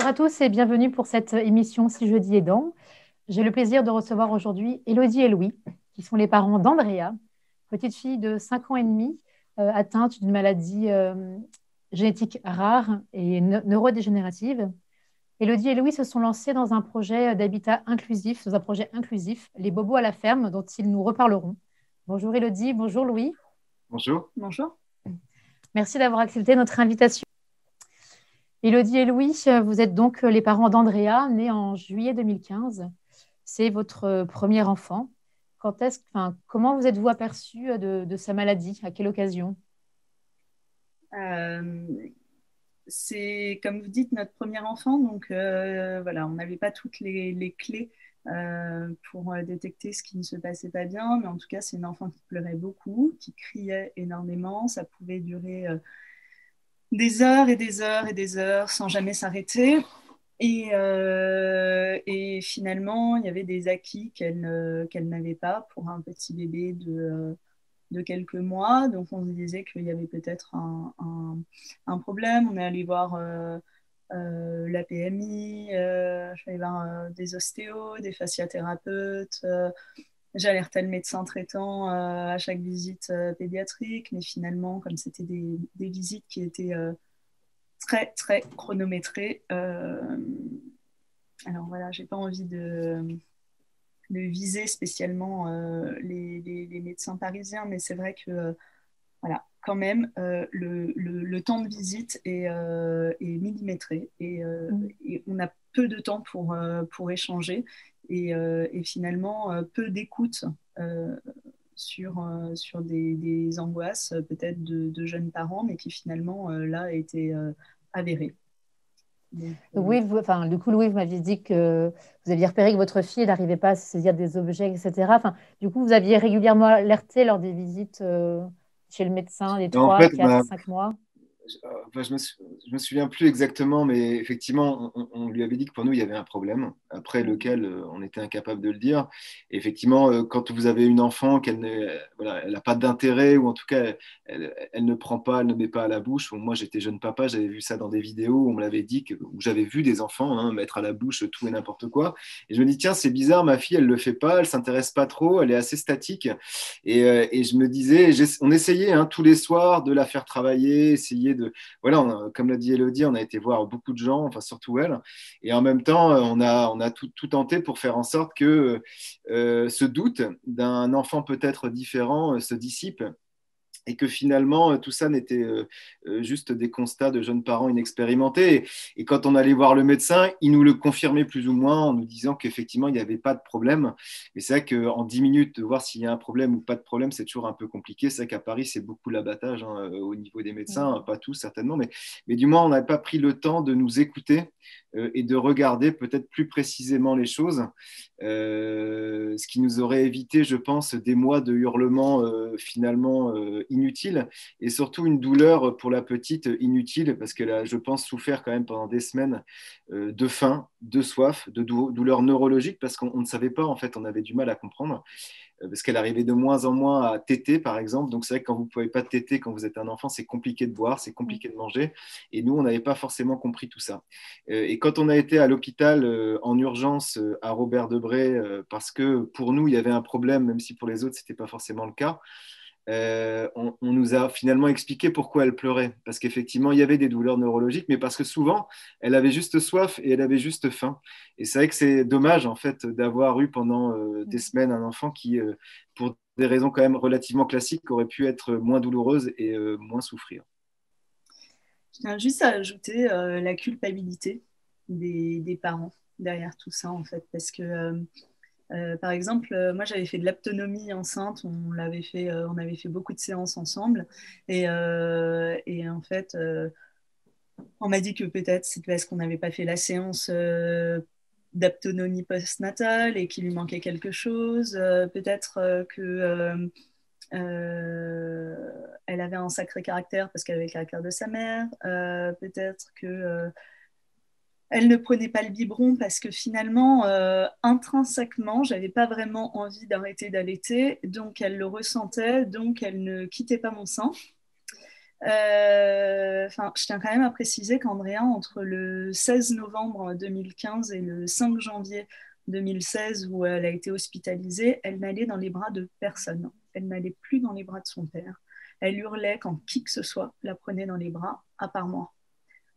Bonjour à tous et bienvenue pour cette émission Si jeudi est dans. J'ai le plaisir de recevoir aujourd'hui Élodie et Louis, qui sont les parents d'Andrea, petite fille de 5 ans et demi, atteinte d'une maladie génétique rare et neurodégénérative. Élodie et Louis se sont lancés dans un projet d'habitat inclusif, dans un projet inclusif, les bobos à la ferme, dont ils nous reparleront. Bonjour Élodie, bonjour Louis. Bonjour. Bonjour. Merci d'avoir accepté notre invitation. Élodie et Louis, vous êtes donc les parents d'Andrea, née en juillet 2015. C'est votre premier enfant. Comment vous êtes-vous aperçu de sa maladie? À quelle occasion? Euh, c'est, comme vous dites, notre premier enfant. Donc, voilà, on n'avait pas toutes les clés pour détecter ce qui ne se passait pas bien. Mais en tout cas, c'est une enfant qui pleurait beaucoup, qui criait énormément. Ça pouvait durer des heures et des heures et des heures sans jamais s'arrêter. Et finalement, il y avait des acquis qu'elle n'avait pas pour un petit bébé de quelques mois. Donc, on se disait qu'il y avait peut-être un problème. On est allé voir la PMI, je vais allé voir des ostéos, des fasciathérapeutes. J'ai alerté le médecin traitant à chaque visite pédiatrique, mais finalement, comme c'était des visites qui étaient très, très chronométrées, alors voilà, j'ai pas envie de viser spécialement les médecins parisiens, mais c'est vrai que voilà, quand même, le temps de visite est millimétré et on a peu de temps pour échanger et finalement peu d'écoute sur des angoisses peut-être de jeunes parents, mais qui finalement là étaient avérées. Donc, Oui, du coup, Louis, vous m'aviez dit que vous aviez repéré que votre fille n'arrivait pas à se saisir des objets, etc. Du coup, vous aviez régulièrement alerté lors des visites chez le médecin, les Et en 3, fait, 4, 5 mois. enfin, je me souviens plus exactement, mais effectivement, on lui avait dit que pour nous, il y avait un problème, après lequel on était incapable de le dire. Et effectivement, quand vous avez une enfant, voilà, elle n'a pas d'intérêt, ou en tout cas, elle ne prend pas, elle ne met pas à la bouche. Bon, moi, j'étais jeune papa, j'avais vu ça dans des vidéos, on me l'avait dit, où j'avais vu des enfants mettre à la bouche tout et n'importe quoi. Et je me dis, tiens, c'est bizarre, ma fille, elle le fait pas, elle s'intéresse pas trop, elle est assez statique. Et je me disais, on essayait tous les soirs de la faire travailler, essayer voilà, comme l'a dit Elodie, on a été voir beaucoup de gens, enfin surtout elle, et en même temps, on a tout tenté pour faire en sorte que ce doute d'un enfant peut-être différent se dissipe et que finalement, tout ça n'était juste des constats de jeunes parents inexpérimentés. Et quand on allait voir le médecin, il nous le confirmait plus ou moins en nous disant qu'effectivement, il n'y avait pas de problème. Mais c'est vrai qu'en 10 minutes, de voir s'il y a un problème ou pas de problème, c'est toujours un peu compliqué. C'est vrai qu'à Paris, c'est beaucoup l'abattage au niveau des médecins, pas tous certainement, mais du moins, on n'avait pas pris le temps de nous écouter et de regarder peut-être plus précisément les choses, ce qui nous aurait évité, je pense, des mois de hurlements finalement inutiles et surtout une douleur pour la petite inutile parce qu'elle a, je pense, souffert quand même pendant des semaines de faim, de soif, de douleurs neurologiques parce qu'on ne savait pas, en fait, on avait du mal à comprendre parce qu'elle arrivait de moins en moins à téter, par exemple. Donc, c'est vrai que quand vous ne pouvez pas téter quand vous êtes un enfant, c'est compliqué de boire, c'est compliqué de manger. Et nous, on n'avait pas forcément compris tout ça. Et quand on a été à l'hôpital en urgence à Robert Debré, parce que pour nous, il y avait un problème, même si pour les autres, ce n'était pas forcément le cas, on nous a finalement expliqué pourquoi elle pleurait. Parce qu'effectivement, il y avait des douleurs neurologiques, mais parce que souvent, elle avait juste soif et elle avait juste faim. Et c'est vrai que c'est dommage, en fait, d'avoir eu pendant des semaines un enfant qui, pour des raisons quand même relativement classiques, aurait pu être moins douloureuse et moins souffrir. je tiens juste à ajouter la culpabilité des parents derrière tout ça, en fait, parce que par exemple, moi j'avais fait de l'aptonomie enceinte, on avait fait beaucoup de séances ensemble, et en fait, on m'a dit que peut-être c'est parce qu'on n'avait pas fait la séance d'aptonomie postnatale et qu'il lui manquait quelque chose, peut-être que elle avait un sacré caractère parce qu'elle avait le caractère de sa mère, peut-être que elle ne prenait pas le biberon parce que finalement, intrinsèquement, j'avais pas vraiment envie d'arrêter d'allaiter, donc elle le ressentait, donc elle ne quittait pas mon sein. Je tiens quand même à préciser qu'Andrea, entre le 16 novembre 2015 et le 5 janvier 2016, où elle a été hospitalisée, elle n'allait dans les bras de personne. Elle n'allait plus dans les bras de son père. Elle hurlait quand qui que ce soit la prenait dans les bras, à part moi.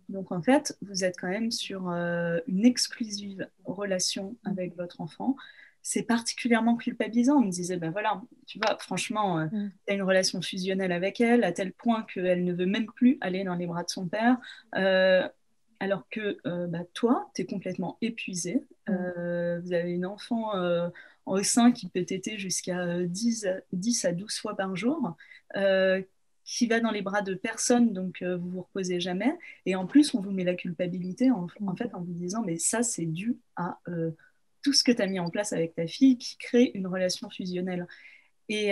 Donc en fait, vous êtes quand même sur une exclusive relation avec votre enfant. C'est particulièrement culpabilisant. On me disait, ben voilà, tu vois, franchement, tu as une relation fusionnelle avec elle, à tel point qu'elle ne veut même plus aller dans les bras de son père. Alors que toi, tu es complètement épuisé. Vous avez une enfant au sein qui peut téter jusqu'à 10 à 12 fois par jour, qui va dans les bras de personne, donc vous vous reposez jamais. Et en plus, on vous met la culpabilité en fait, en vous disant, mais ça, c'est dû à tout ce que tu as mis en place avec ta fille qui crée une relation fusionnelle. Et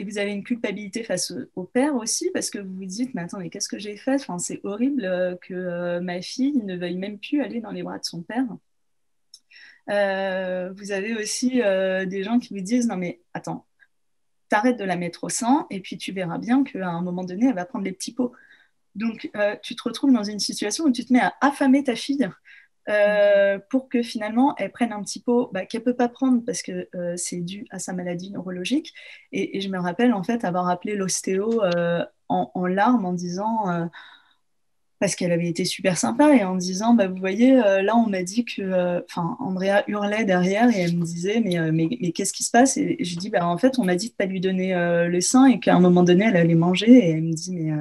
vous avez une culpabilité face au père aussi, parce que vous vous dites, mais attends, mais qu'est-ce que j'ai fait? Enfin, c'est horrible que ma fille ne veuille même plus aller dans les bras de son père. Vous avez aussi des gens qui vous disent, non mais attends, t'arrêtes de la mettre au sein, et puis tu verras bien qu'à un moment donné, elle va prendre les petits pots. Donc, tu te retrouves dans une situation où tu te mets à affamer ta fille pour que finalement elle prenne un petit pot qu'elle ne peut pas prendre parce que c'est dû à sa maladie neurologique. Et je me rappelle en fait avoir appelé l'ostéo en larmes en disant, parce qu'elle avait été super sympa, et en disant, vous voyez, là on m'a dit que, Andrea hurlait derrière et elle me disait, mais qu'est-ce qui se passe? Et je dis, en fait on m'a dit de ne pas lui donner le sein et qu'à un moment donné elle allait manger, et elle me dit, mais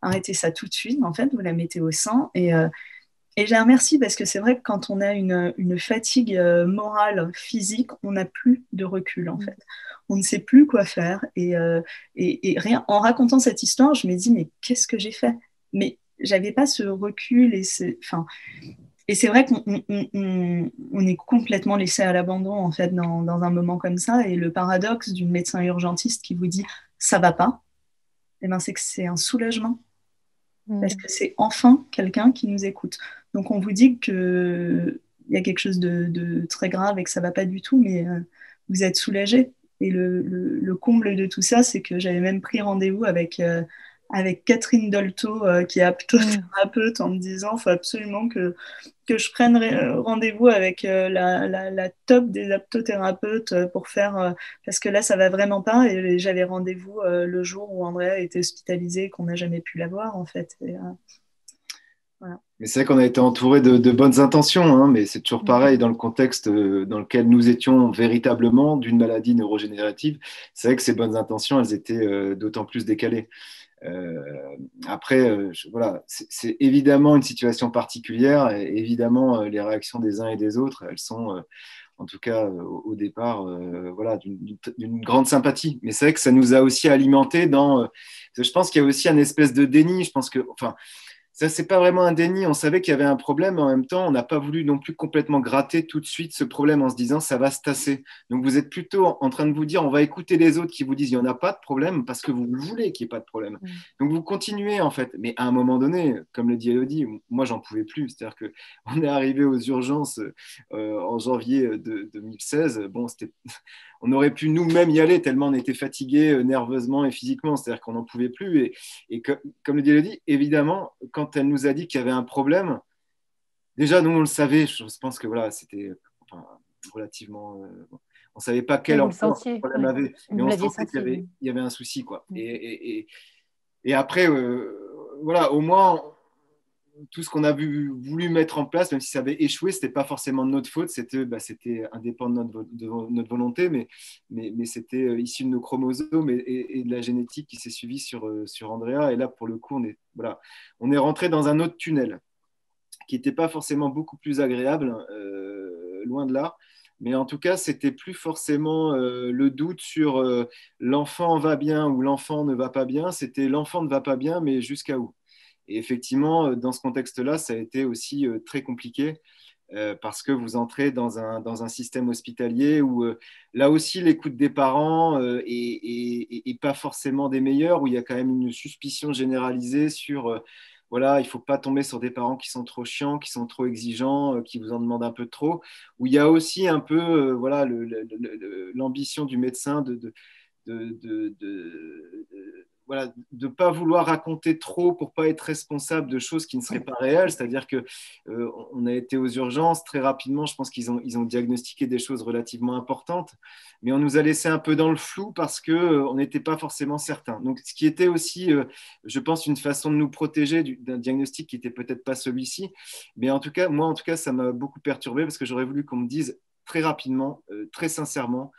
arrêtez ça tout de suite, en fait vous la mettez au sein. Et je la remercie parce que c'est vrai que quand on a une fatigue morale, physique, on n'a plus de recul en fait. On ne sait plus quoi faire. Et rien, en racontant cette histoire, je me dis, mais qu'est-ce que j'ai fait? Mais j'avais pas ce recul et c'est vrai qu'on est complètement laissé à l'abandon en fait dans un moment comme ça. Et le paradoxe d'une médecin urgentiste qui vous dit ça va pas, eh ben, c'est que c'est un soulagement parce que c'est enfin quelqu'un qui nous écoute. Donc on vous dit qu'il y a quelque chose de très grave et que ça ne va pas du tout, mais vous êtes soulagé. Et le comble de tout ça, c'est que j'avais même pris rendez-vous avec Catherine Dolto, qui est aptothérapeute, en me disant qu'il faut absolument que je prenne rendez-vous avec la top des aptothérapeutes pour faire, parce que là, ça va vraiment pas. Et j'avais rendez-vous le jour où Andrea était hospitalisée, qu'on n'a jamais pu la voir, en fait. Voilà. Mais c'est vrai qu'on a été entouré de bonnes intentions, hein, mais c'est toujours pareil dans le contexte dans lequel nous étions véritablement d'une maladie neurodégénérative. C'est vrai que ces bonnes intentions, elles étaient d'autant plus décalées. Après, voilà, c'est évidemment une situation particulière, et évidemment, les réactions des uns et des autres, elles sont, en tout cas au départ, voilà, d'une grande sympathie. Mais c'est vrai que ça nous a aussi alimenté dans. Je pense qu'il y a aussi un espèce de déni. Je pense que, enfin. Ça, c'est pas vraiment un déni. On savait qu'il y avait un problème, mais en même temps, on n'a pas voulu non plus complètement gratter tout de suite ce problème en se disant ça va se tasser. Donc, vous êtes plutôt en train de vous dire on va écouter les autres qui vous disent il n'y en a pas de problème parce que vous voulez qu'il n'y ait pas de problème. Donc, vous continuez en fait. Mais à un moment donné, comme le dit Elodie, moi, j'en pouvais plus. C'est-à-dire qu'on est arrivé aux urgences en janvier de 2016. Bon, on aurait pu nous-mêmes y aller tellement on était fatigués nerveusement et physiquement. C'est-à-dire qu'on n'en pouvait plus. Et comme le dit Elodie, évidemment, quand elle nous a dit qu'il y avait un problème, déjà, nous, on le savait. Je pense que voilà, c'était relativement. On ne savait pas quel ampleur le problème avait, mais on sentait qu'il y avait un souci, quoi. Et après, voilà, au moins, tout ce qu'on a voulu mettre en place, même si ça avait échoué, ce n'était pas forcément de notre faute, c'était indépendant de notre volonté, mais c'était issu de nos chromosomes et de la génétique qui s'est suivie sur Andrea. Et là, pour le coup, on est rentré dans un autre tunnel qui n'était pas forcément beaucoup plus agréable, loin de là. Mais en tout cas, c'était plus forcément le doute sur l'enfant va bien ou l'enfant ne va pas bien. C'était l'enfant ne va pas bien, mais jusqu'à où? Et effectivement, dans ce contexte-là, ça a été aussi très compliqué parce que vous entrez dans un système hospitalier où là aussi l'écoute des parents est pas forcément des meilleurs, où il y a quand même une suspicion généralisée sur voilà, il ne faut pas tomber sur des parents qui sont trop chiants, qui sont trop exigeants, qui vous en demandent un peu trop, où il y a aussi un peu voilà, l'ambition du médecin de voilà, de ne pas vouloir raconter trop pour ne pas être responsable de choses qui ne seraient pas réelles. C'est-à-dire qu'on a été aux urgences très rapidement. Je pense ils ont diagnostiqué des choses relativement importantes, mais on nous a laissé un peu dans le flou parce qu'on n'était pas forcément certain. Donc, ce qui était aussi, je pense, une façon de nous protéger d'un diagnostic qui n'était peut-être pas celui-ci. Mais en tout cas, moi, en tout cas, ça m'a beaucoup perturbé parce que j'aurais voulu qu'on me dise très rapidement, très sincèrement,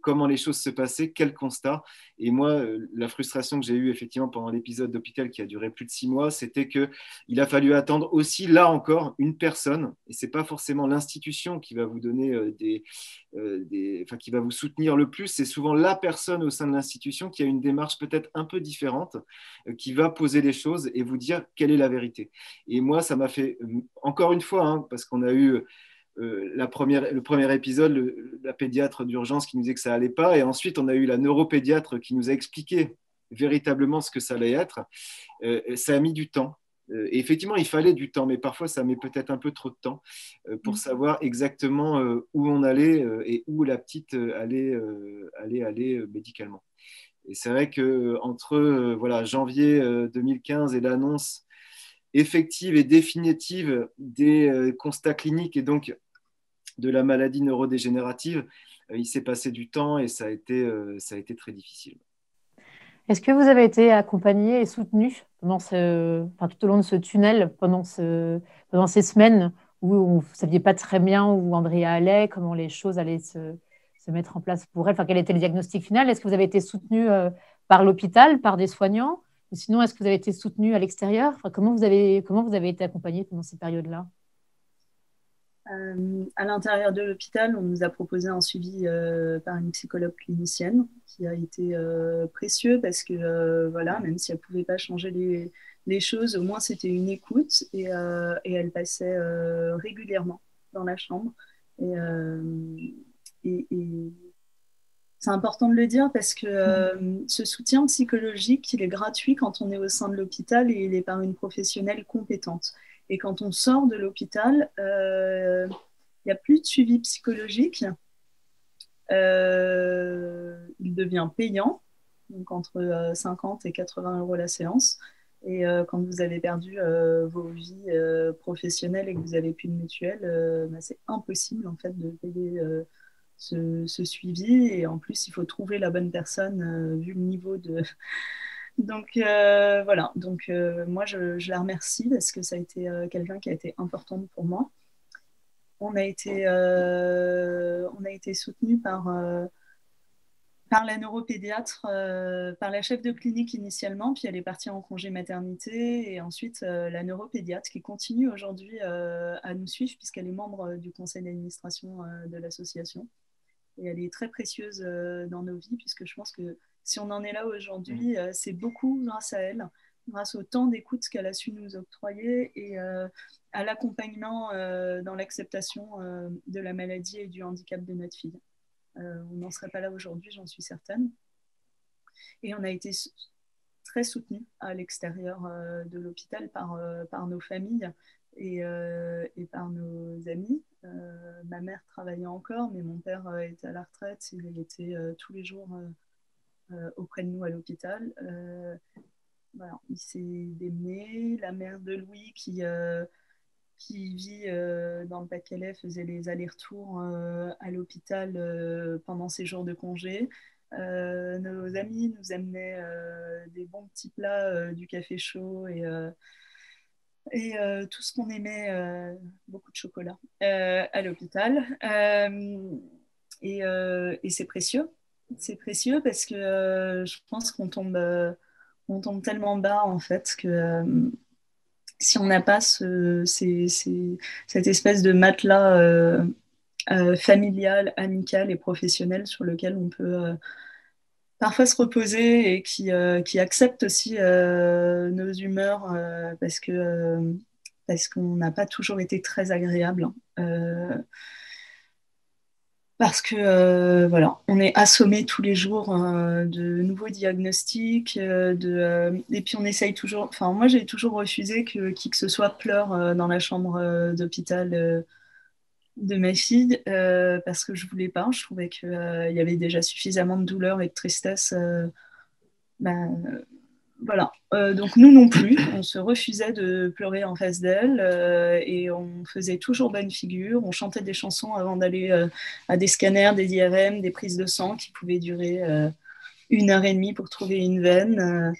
comment les choses se passaient, quel constat. Et moi, la frustration que j'ai eue effectivement pendant l'épisode d'hôpital qui a duré plus de 6 mois, c'était qu'il a fallu attendre aussi, là encore, une personne, et ce n'est pas forcément l'institution qui va vous donner enfin, qui va vous soutenir le plus, c'est souvent la personne au sein de l'institution qui a une démarche peut-être un peu différente, qui va poser les choses et vous dire quelle est la vérité. Et moi, ça m'a fait, encore une fois, hein, parce qu'on a eu le premier épisode, la pédiatre d'urgence qui nous disait que ça allait pas, et ensuite on a eu la neuropédiatre qui nous a expliqué véritablement ce que ça allait être. Ça a mis du temps. Et effectivement, il fallait du temps, mais parfois ça met peut-être un peu trop de temps pour savoir exactement où on allait et où la petite allait aller médicalement. Et c'est vrai que entre voilà, janvier 2015 et l'annonce effective et définitive des constats cliniques et donc de la maladie neurodégénérative, il s'est passé du temps et ça a été très difficile. Est-ce que vous avez été accompagné et soutenu pendant tout au long de ce tunnel, pendant ces semaines où vous ne saviez pas très bien où Andrea allait, comment les choses allaient se mettre en place pour elle, enfin, quel était le diagnostic final? Est-ce que vous avez été soutenu par l'hôpital, par des soignants? Ou sinon, est-ce que vous avez été soutenu à l'extérieur? Enfin, comment vous avez été accompagné pendant ces périodes-là? À l'intérieur de l'hôpital, on nous a proposé un suivi par une psychologue clinicienne qui a été précieux parce que, voilà, même si elle ne pouvait pas changer les choses, au moins c'était une écoute et elle passait régulièrement dans la chambre. Et c'est important de le dire parce que ce soutien psychologique, il est gratuit quand on est au sein de l'hôpital et il est par une professionnelle compétente. Et quand on sort de l'hôpital, il n'y a plus de suivi psychologique. Il devient payant, donc entre 50 et 80 euros la séance. Et quand vous avez perdu vos vies professionnelles et que vous n'avez plus de mutuelle, c'est impossible en fait de payer ce suivi. Et en plus, il faut trouver la bonne personne vu le niveau de, donc voilà, donc moi je la remercie parce que ça a été quelqu'un qui a été important pour moi. On a été soutenu par la neuropédiatre, par la chef de clinique initialement, puis elle est partie en congé maternité, et ensuite la neuropédiatre qui continue aujourd'hui à nous suivre puisqu'elle est membre du conseil d'administration de l'association. Et elle est très précieuse dans nos vies, puisque je pense que si on en est là aujourd'hui, c'est beaucoup grâce à elle, grâce au temps d'écoute qu'elle a su nous octroyer et à l'accompagnement dans l'acceptation de la maladie et du handicap de notre fille. On n'en serait pas là aujourd'hui, j'en suis certaine. Et on a été très soutenus à l'extérieur de l'hôpital par nos familles et par nos amis. Ma mère travaillait encore, mais mon père était à la retraite. Il était tous les jours auprès de nous à l'hôpital. Voilà, il s'est démené. La mère de Louis, qui vit dans le Pas-de-Calais, faisait les allers-retours à l'hôpital pendant ses jours de congé. Nos amis nous amenaient des bons petits plats, du café chaud et tout ce qu'on aimait, beaucoup de chocolat à l'hôpital. Et c'est précieux. C'est précieux parce que je pense qu'on tombe tellement bas en fait que si on n'a pas cette espèce de matelas familial, amical et professionnel sur lequel on peut parfois se reposer et qui accepte aussi nos humeurs parce qu'on n'a pas toujours été très agréable. Parce que voilà, on est assommé tous les jours de nouveaux diagnostics, et puis on essaye toujours. Enfin, moi, j'ai toujours refusé que qui que ce soit pleure dans la chambre d'hôpital de ma fille parce que je voulais pas. Je trouvais qu'il y avait déjà suffisamment de douleur et de tristesse. Bah, voilà. Donc nous non plus, on se refusait de pleurer en face d'elle et on faisait toujours bonne figure. On chantait des chansons avant d'aller à des scanners, des IRM, des prises de sang qui pouvaient durer 1 heure et demie pour trouver une veine.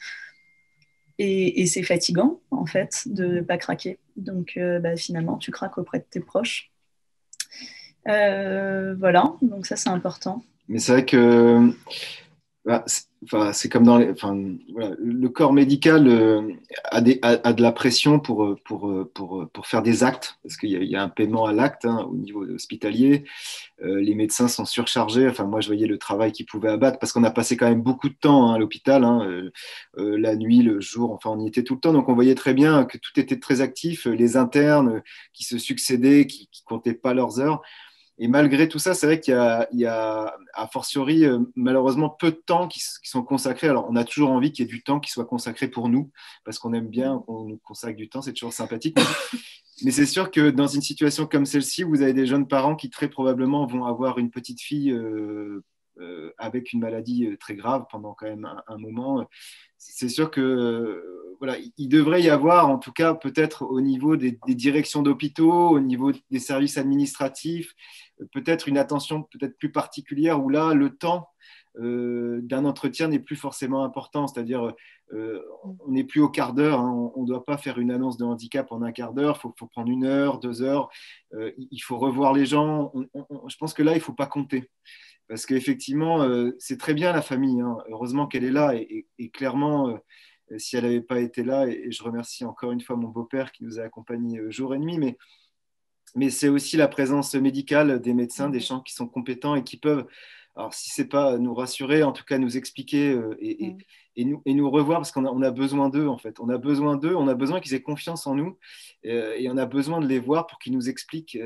Et c'est fatigant, en fait, de ne pas craquer. Donc finalement, tu craques auprès de tes proches. Voilà, donc ça c'est important. Mais c'est vrai que c'est comme dans voilà, le corps médical a de la pression pour faire des actes, parce qu'il y a un paiement à l'acte hein, au niveau hospitalier. Les médecins sont surchargés. Enfin, moi, je voyais le travail qu'ils pouvaient abattre, parce qu'on a passé quand même beaucoup de temps hein, à l'hôpital, hein, la nuit, le jour, enfin, on y était tout le temps. Donc, on voyait très bien que tout était très actif. Les internes qui se succédaient, qui comptaient pas leurs heures. Et malgré tout ça, c'est vrai qu'il y a a fortiori, malheureusement, peu de temps qui sont consacrés. Alors, on a toujours envie qu'il y ait du temps qui soit consacré pour nous, parce qu'on aime bien qu'on nous consacre du temps, c'est toujours sympathique. Mais c'est sûr que dans une situation comme celle-ci, vous avez des jeunes parents qui très probablement vont avoir une petite fille avec une maladie très grave pendant quand même un moment. C'est sûr que voilà, il devrait y avoir, en tout cas peut-être au niveau des directions d'hôpitaux, au niveau des services administratifs, peut-être une attention peut-être plus particulière où là, le temps d'un entretien n'est plus forcément important. C'est-à-dire, on n'est plus au quart d'heure. Hein, on ne doit pas faire une annonce de handicap en un quart d'heure. Il faut prendre 1 heure, 2 heures. Il faut revoir les gens. Je pense que là, il ne faut pas compter. Parce qu'effectivement, c'est très bien la famille. Hein. Heureusement qu'elle est là. Et clairement, si elle n'avait pas été là, et je remercie encore une fois mon beau-père qui nous a accompagnés jour et nuit, mais c'est aussi la présence médicale des médecins, des gens qui sont compétents et qui peuvent, alors si ce n'est pas nous rassurer, en tout cas nous expliquer et nous revoir, parce qu'on a besoin d'eux en fait. On a besoin d'eux, on a besoin qu'ils aient confiance en nous et on a besoin de les voir pour qu'ils nous expliquent.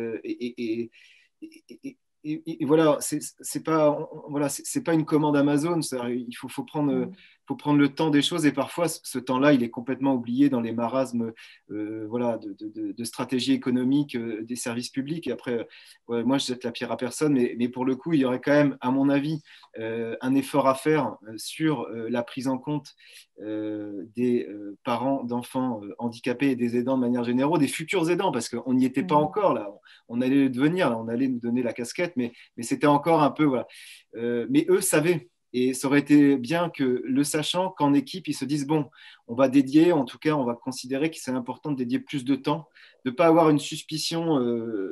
Et voilà, c'est pas, voilà, c'est pas une commande Amazon. Il faut prendre le temps des choses et parfois ce temps-là, il est complètement oublié dans les marasmes voilà, de stratégie économique des services publics. Et après, ouais, moi, je jette la pierre à personne, mais pour le coup, il y aurait quand même, à mon avis, un effort à faire sur la prise en compte des parents d'enfants handicapés et des aidants de manière générale, des futurs aidants, parce qu'on n'y était pas encore là. On allait le devenir, là, on allait nous donner la casquette, mais c'était encore un peu, voilà. Mais eux savaient. Et ça aurait été bien que, le sachant, qu'en équipe, ils se disent, bon, on va dédier, en tout cas, on va considérer que c'est important de dédier plus de temps, de ne pas avoir une suspicion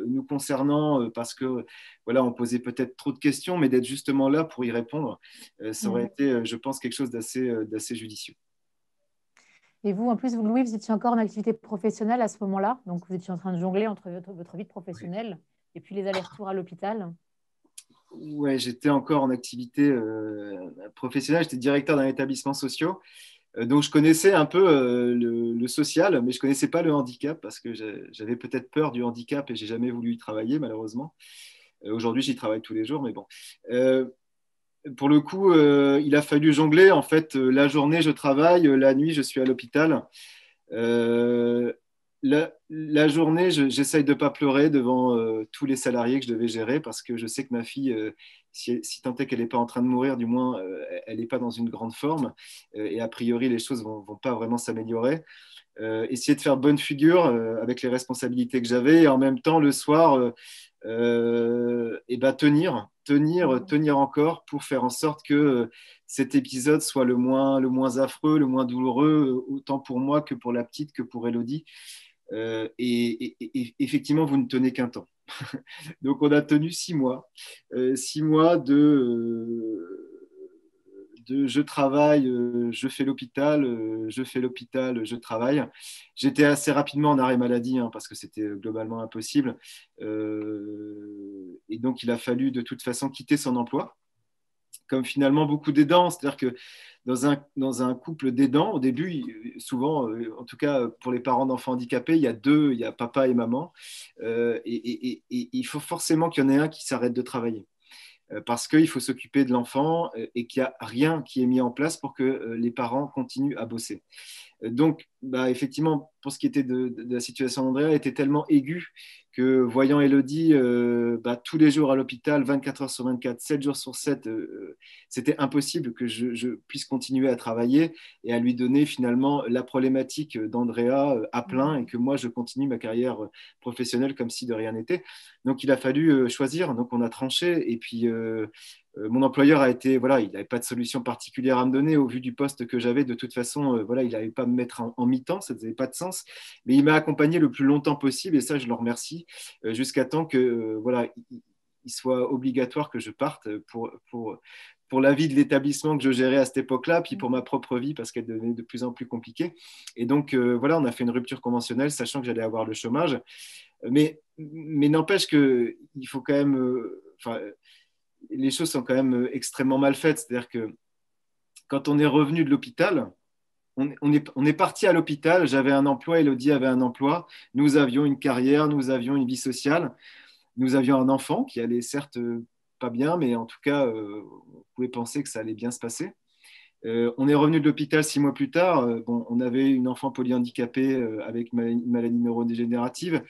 nous concernant parce que, voilà, on posait peut-être trop de questions, mais d'être justement là pour y répondre, ça aurait été, je pense, quelque chose d'assez judicieux. Et vous, en plus, vous, Louis, vous étiez encore en activité professionnelle à ce moment-là, donc vous étiez en train de jongler entre votre vie professionnelle et puis les allers-retours à l'hôpital. Ouais, j'étais encore en activité professionnelle, j'étais directeur d'un établissement social. Donc je connaissais un peu le social, mais je ne connaissais pas le handicap parce que j'avais peut-être peur du handicap et j'ai jamais voulu y travailler malheureusement. Aujourd'hui, j'y travaille tous les jours, mais bon. Pour le coup, il a fallu jongler. En fait, la journée, je travaille, la nuit, je suis à l'hôpital. Euh, la journée, j'essaye de ne pas pleurer devant tous les salariés que je devais gérer parce que je sais que ma fille, si tant est qu'elle n'est pas en train de mourir, du moins, elle n'est pas dans une grande forme et a priori, les choses ne vont pas vraiment s'améliorer. Essayer de faire bonne figure avec les responsabilités que j'avais et en même temps, le soir, et ben, tenir encore pour faire en sorte que cet épisode soit le moins affreux, le moins douloureux, autant pour moi que pour la petite, que pour Elodie. Et effectivement, vous ne tenez qu'un temps. Donc, on a tenu 6 mois. 6 mois de je travaille, je fais l'hôpital, je fais l'hôpital, je travaille. J'étais assez rapidement en arrêt maladie hein, parce que c'était globalement impossible. Et donc, il a fallu de toute façon quitter son emploi, comme finalement beaucoup d'aidants. C'est-à-dire que dans un couple d'aidants, au début, souvent, en tout cas pour les parents d'enfants handicapés, il y a papa et maman. Et il faut forcément qu'il y en ait un qui s'arrête de travailler parce qu'il faut s'occuper de l'enfant et qu'il n'y a rien qui est mis en place pour que les parents continuent à bosser. Donc, effectivement, pour ce qui était de la situation d'Andrea, elle était tellement aiguë que voyant Élodie tous les jours à l'hôpital, 24 heures sur 24, 7 jours sur 7, c'était impossible que je puisse continuer à travailler et à lui donner finalement la problématique d'Andrea à plein et que moi, je continue ma carrière professionnelle comme si de rien n'était. Donc, il a fallu choisir. Donc, on a tranché et puis mon employeur a été, voilà, il n'avait pas de solution particulière à me donner au vu du poste que j'avais. De toute façon, voilà, il n'allait pas me mettre en mi-temps, ça n'avait pas de sens. Mais il m'a accompagné le plus longtemps possible et ça, je le remercie, jusqu'à temps que, voilà, il soit obligatoire que je parte pour la vie de l'établissement que je gérais à cette époque-là, puis pour ma propre vie parce qu'elle devenait de plus en plus compliquée. Et donc, voilà, on a fait une rupture conventionnelle, sachant que j'allais avoir le chômage. Mais n'empêche qu'il faut quand même, les choses sont quand même extrêmement mal faites. C'est-à-dire que quand on est revenu de l'hôpital, on est parti à l'hôpital, j'avais un emploi, Élodie avait un emploi, nous avions une carrière, nous avions une vie sociale, nous avions un enfant qui allait certes pas bien, mais en tout cas, on pouvait penser que ça allait bien se passer. On est revenu de l'hôpital 6 mois plus tard. On avait une enfant polyhandicapée avec une maladie neurodégénérative.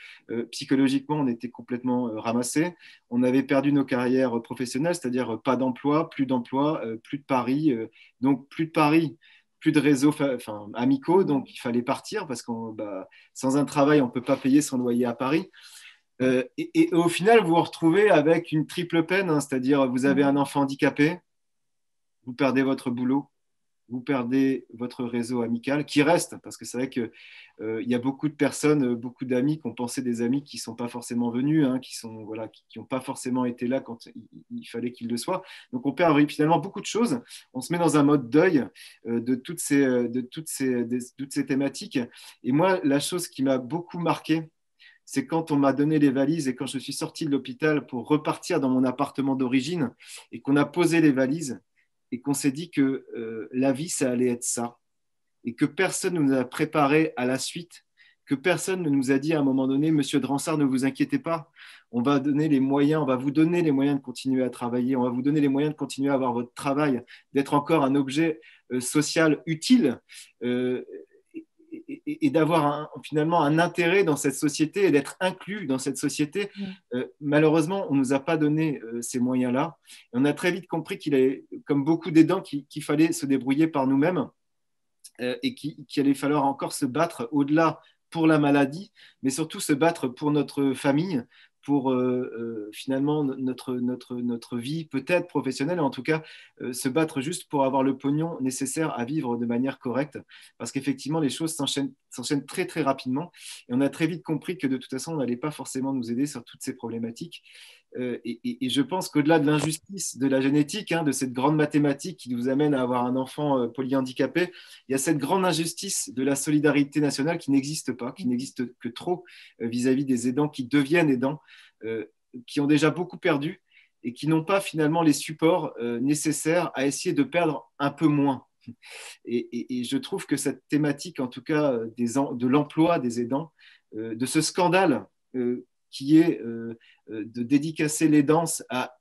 Psychologiquement, on était complètement ramassés. On avait perdu nos carrières professionnelles, c'est-à-dire pas d'emploi, plus de paris. Donc, plus de paris, plus de réseaux amicaux. Donc, il fallait partir parce que sans un travail, on ne peut pas payer son loyer à Paris. Et au final, vous vous retrouvez avec une triple peine, hein, c'est-à-dire vous avez un enfant handicapé, vous perdez votre boulot, vous perdez votre réseau amical qui reste, parce que c'est vrai qu'il y a beaucoup de personnes, beaucoup d'amis qui ont pensé des amis qui ne sont pas forcément venus, hein, qui n'ont pas forcément été là quand il fallait qu'ils le soient. Donc on perd finalement beaucoup de choses. On se met dans un mode deuil de toutes ces thématiques. Et moi, la chose qui m'a beaucoup marqué, c'est quand on m'a donné les valises et quand je suis sorti de l'hôpital pour repartir dans mon appartement d'origine et qu'on a posé les valises et qu'on s'est dit que la vie, ça allait être ça et que personne ne nous a préparé à la suite, que personne ne nous a dit à un moment donné, Monsieur Dransart, ne vous inquiétez pas, on va vous donner les moyens de continuer à travailler, on va vous donner les moyens de continuer à avoir votre travail, d'être encore un objet social utile. Et d'avoir finalement un intérêt dans cette société et d'être inclus dans cette société. Malheureusement, on ne nous a pas donné ces moyens-là. Et on a très vite compris qu'il avait, comme beaucoup d'aidants, qu'il fallait se débrouiller par nous-mêmes et qu'il allait falloir encore se battre au-delà pour la maladie, mais surtout se battre pour notre famille, pour finalement notre vie peut-être professionnelle, en tout cas se battre juste pour avoir le pognon nécessaire à vivre de manière correcte, parce qu'effectivement les choses s'enchaînent très très rapidement, et on a très vite compris que de toute façon on n'allait pas forcément nous aider sur toutes ces problématiques. Et je pense qu'au-delà de l'injustice de la génétique, hein, de cette grande mathématique qui nous amène à avoir un enfant polyhandicapé, il y a cette grande injustice de la solidarité nationale qui n'existe pas, qui n'existe que trop vis-à-vis des aidants qui deviennent aidants, qui ont déjà beaucoup perdu et qui n'ont pas finalement les supports nécessaires à essayer de perdre un peu moins. Et je trouve que cette thématique, en tout cas de l'emploi des aidants, de ce scandale qui est de dédicacer les danses à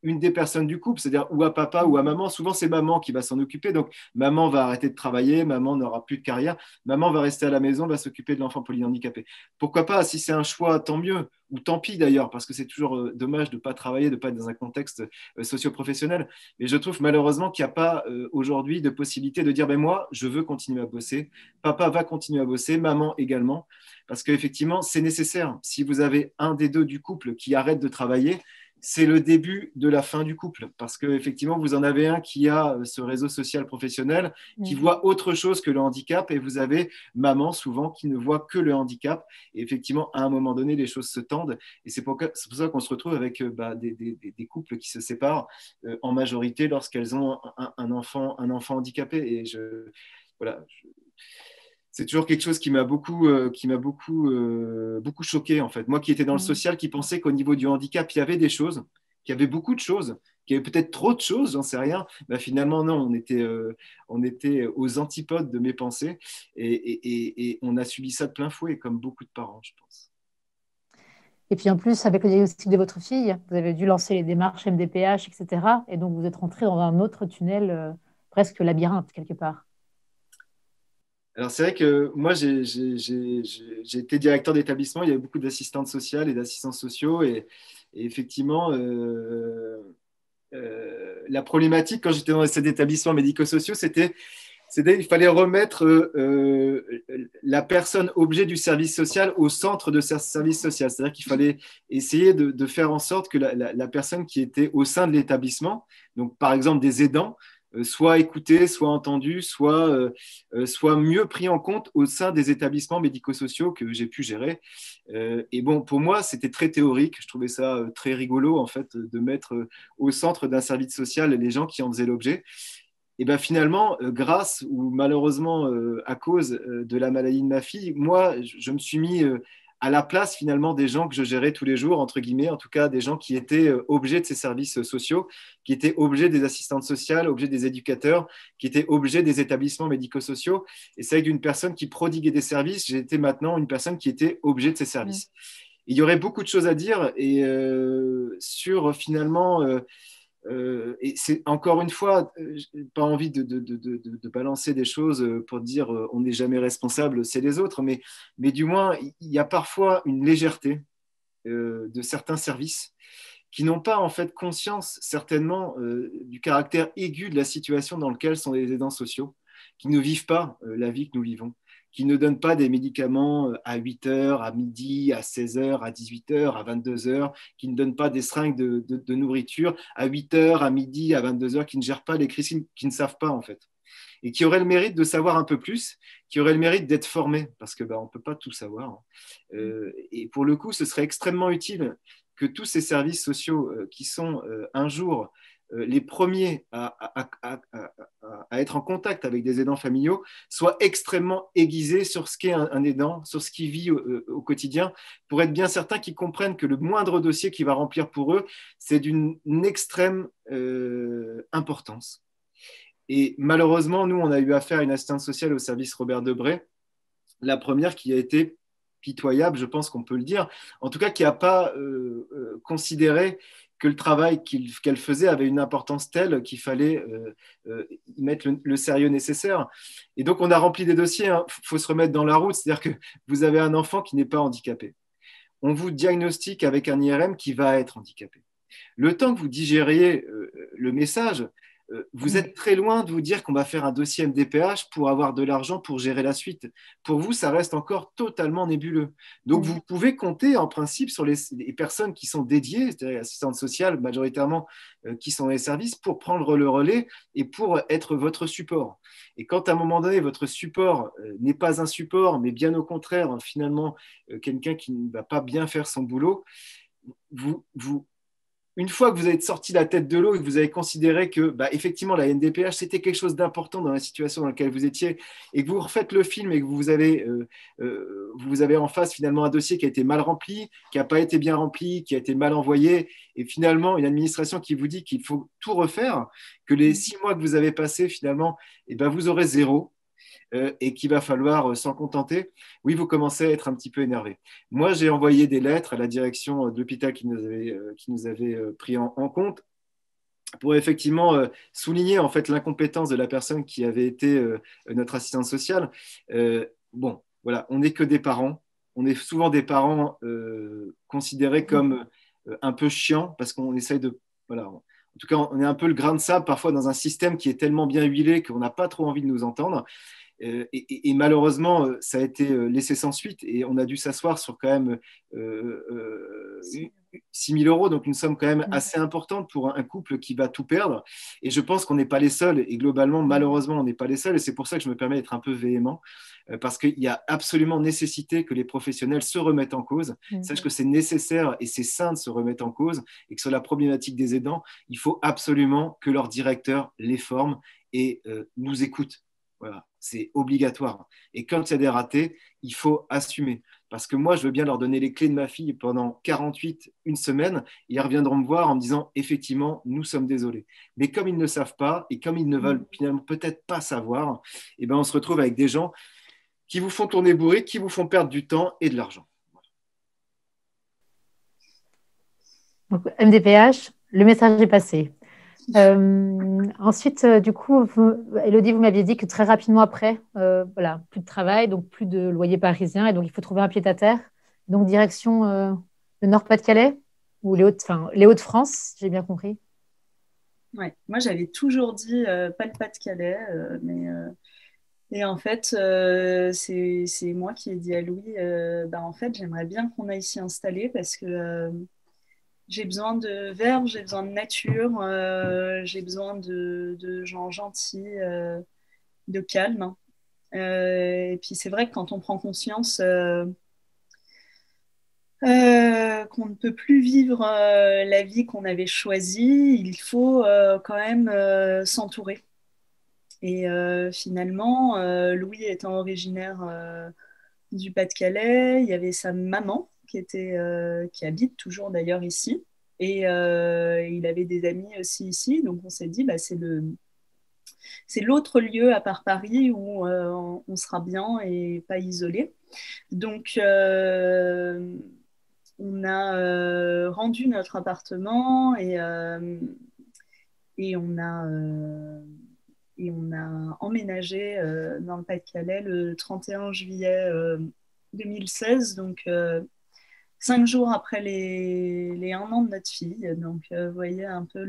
une des personnes du couple, c'est-à-dire ou à papa ou à maman. Souvent, c'est maman qui va s'en occuper. Donc, maman va arrêter de travailler, maman n'aura plus de carrière, maman va rester à la maison, va s'occuper de l'enfant polyhandicapé. Pourquoi pas? Si c'est un choix, tant mieux, ou tant pis d'ailleurs, parce que c'est toujours dommage de ne pas travailler, de ne pas être dans un contexte socio-professionnel. Mais je trouve malheureusement qu'il n'y a pas aujourd'hui de possibilité de dire, ben moi, je veux continuer à bosser, papa va continuer à bosser, maman également, parce qu'effectivement, c'est nécessaire. Si vous avez un des deux du couple qui arrête de travailler, c'est le début de la fin du couple, parce qu'effectivement, vous en avez un qui a ce réseau social professionnel, qui voit autre chose que le handicap, et vous avez maman, souvent, qui ne voit que le handicap. Et effectivement, à un moment donné, les choses se tendent, et c'est pour ça qu'on se retrouve avec des couples qui se séparent en majorité lorsqu'elles ont un enfant handicapé. Et voilà, c'est toujours quelque chose qui m'a beaucoup choqué, en fait. Moi qui étais dans le social, qui pensais qu'au niveau du handicap, il y avait des choses, qu'il y avait beaucoup de choses, qu'il y avait peut-être trop de choses, j'en sais rien. Bah, finalement, non, on était aux antipodes de mes pensées et on a subi ça de plein fouet, comme beaucoup de parents, je pense. Et puis en plus, avec le diagnostic de votre fille, vous avez dû lancer les démarches MDPH, etc. Et donc, vous êtes rentré dans un autre tunnel, presque labyrinthe, quelque part. Alors, c'est vrai que moi, j'ai été directeur d'établissement. Il y avait beaucoup d'assistantes sociales et d'assistants sociaux. Et effectivement, la problématique quand j'étais dans ces établissements médico-sociaux, c'était qu'il fallait remettre la personne objet du service social au centre de ce service social. C'est-à-dire qu'il fallait essayer de faire en sorte que la personne qui était au sein de l'établissement, donc par exemple des aidants, soit écoutés, soit entendus, soit mieux pris en compte au sein des établissements médico-sociaux que j'ai pu gérer. Et bon, pour moi, c'était très théorique. Je trouvais ça très rigolo, en fait, de mettre au centre d'un service social les gens qui en faisaient l'objet. Et ben finalement, grâce ou malheureusement à cause de la maladie de ma fille, moi, je me suis mis à la place finalement des gens que je gérais tous les jours, entre guillemets, en tout cas des gens qui étaient objets de ces services sociaux, qui étaient objets des assistantes sociales, objets des éducateurs, qui étaient objets des établissements médico-sociaux. Et c'est avec d'une personne qui prodiguait des services, j'ai été maintenant une personne qui était objet de ces services. Il y aurait beaucoup de choses à dire et sur finalement et c'est encore une fois, j'ai pas envie de balancer des choses pour dire on n'est jamais responsable, c'est les autres, mais du moins, il y a parfois une légèreté de certains services qui n'ont pas en fait conscience certainement du caractère aigu de la situation dans laquelle sont les aidants sociaux, qui ne vivent pas la vie que nous vivons, qui ne donnent pas des médicaments à 8 heures, à midi, à 16 heures, à 18 heures, à 22 heures, qui ne donnent pas des seringues de nourriture à 8 heures, à midi, à 22 heures, qui ne gèrent pas les crises, qui ne savent pas en fait. Et qui auraient le mérite de savoir un peu plus, qui auraient le mérite d'être formés, parce qu'on ne peut pas tout savoir. Et pour le coup, ce serait extrêmement utile que tous ces services sociaux qui sont un jour les premiers à être en contact avec des aidants familiaux soient extrêmement aiguisés sur ce qu'est un aidant, sur ce qu'il vit au quotidien, pour être bien certain qu'ils comprennent que le moindre dossier qu'il va remplir pour eux, c'est d'une extrême importance. Et malheureusement, nous, on a eu affaire à une assistante sociale au service Robert Debré, la première qui a été pitoyable, je pense qu'on peut le dire, en tout cas qui n'a pas considéré que le travail qu'elle faisait avait une importance telle qu'il fallait y mettre le sérieux nécessaire. Et donc, on a rempli des dossiers, hein. Faut se remettre dans la route, c'est-à-dire que vous avez un enfant qui n'est pas handicapé. On vous diagnostique avec un IRM qui va être handicapé. Le temps que vous digériez le message, vous êtes très loin de vous dire qu'on va faire un dossier MDPH pour avoir de l'argent pour gérer la suite. Pour vous, ça reste encore totalement nébuleux. Donc, vous pouvez compter en principe sur les personnes qui sont dédiées, c'est-à-dire les assistantes sociales majoritairement qui sont dans les services, pour prendre le relais et pour être votre support. Et quand à un moment donné, votre support n'est pas un support, mais bien au contraire, finalement, quelqu'un qui ne va pas bien faire son boulot, une fois que vous avez sorti la tête de l'eau et que vous avez considéré que, effectivement, la NDPH, c'était quelque chose d'important dans la situation dans laquelle vous étiez, et que vous refaites le film et que vous avez en face finalement un dossier qui a été mal rempli, qui n'a pas été bien rempli, qui a été mal envoyé, et finalement une administration qui vous dit qu'il faut tout refaire, que les 6 mois que vous avez passés, finalement, vous aurez 0. Et qu'il va falloir s'en contenter, oui, vous commencez à être un petit peu énervé. Moi, j'ai envoyé des lettres à la direction de l'hôpital qui nous avait pris en compte pour effectivement souligner en fait l'incompétence de la personne qui avait été notre assistante sociale. Bon, voilà, on n'est que des parents. On est souvent des parents considérés comme un peu chiants parce qu'on essaye de... Voilà, en tout cas, on est un peu le grain de sable parfois dans un système qui est tellement bien huilé qu'on n'a pas trop envie de nous entendre. Et malheureusement, ça a été laissé sans suite et on a dû s'asseoir sur quand même 6 000 euros, donc une somme quand même assez importante pour un couple qui va tout perdre. Et je pense qu'on n'est pas les seuls et globalement, malheureusement, on n'est pas les seuls et c'est pour ça que je me permets d'être un peu véhément parce qu'il y a absolument nécessité que les professionnels se remettent en cause. Sache que c'est nécessaire et c'est sain de se remettre en cause et que sur la problématique des aidants, il faut absolument que leur directeur les forme et nous écoute. Voilà, c'est obligatoire. Et quand il y a des ratés, il faut assumer. Parce que moi, je veux bien leur donner les clés de ma fille pendant 48, une semaine. Et ils reviendront me voir en me disant, effectivement, nous sommes désolés. Mais comme ils ne savent pas et comme ils ne veulent finalement peut-être pas savoir, on se retrouve avec des gens qui vous font tourner bourré, qui vous font perdre du temps et de l'argent. Donc, MDPH, le message est passé. Ensuite, du coup, Élodie, vous m'aviez dit que très rapidement après, voilà, plus de travail, donc plus de loyer parisien, et donc il faut trouver un pied-à-terre. Donc direction le Nord-Pas-de-Calais ou les Hauts-de-France, j'ai bien compris. Ouais. Moi, j'avais toujours dit pas le Pas-de-Calais, et en fait, c'est moi qui ai dit à Louis, bah, en fait, j'aimerais bien qu'on aille s'y installer parce que j'ai besoin de verbe, j'ai besoin de nature, j'ai besoin de gens gentils, de calme, hein. Et puis c'est vrai que quand on prend conscience qu'on ne peut plus vivre la vie qu'on avait choisie, il faut quand même s'entourer. Et finalement, Louis étant originaire du Pas-de-Calais, il y avait sa maman qui habite toujours d'ailleurs ici. Et il avait des amis aussi ici, donc on s'est dit, bah, c'est l'autre lieu à part Paris où on sera bien et pas isolé. Donc, on a rendu notre appartement et on a emménagé dans le Pas-de-Calais le 31 juillet 2016, donc 5 jours après les 1 an de notre fille. Donc, vous voyez un peu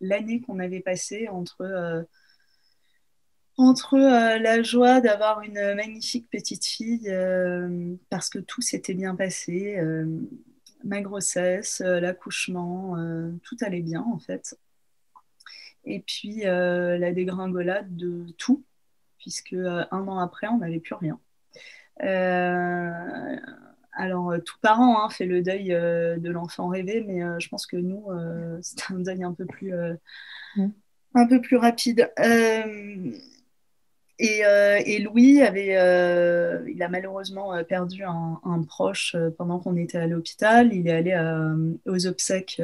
l'année qu'on avait passée entre la joie d'avoir une magnifique petite fille, parce que tout s'était bien passé, ma grossesse, l'accouchement, tout allait bien en fait. Et puis la dégringolade de tout, puisque 1 an après, on n'avait plus rien. Euh, alors, tout parent fait le deuil de l'enfant rêvé, mais je pense que nous, c'était un deuil Mm. un peu plus rapide. Et Louis il a malheureusement perdu un proche pendant qu'on était à l'hôpital. Il est allé aux obsèques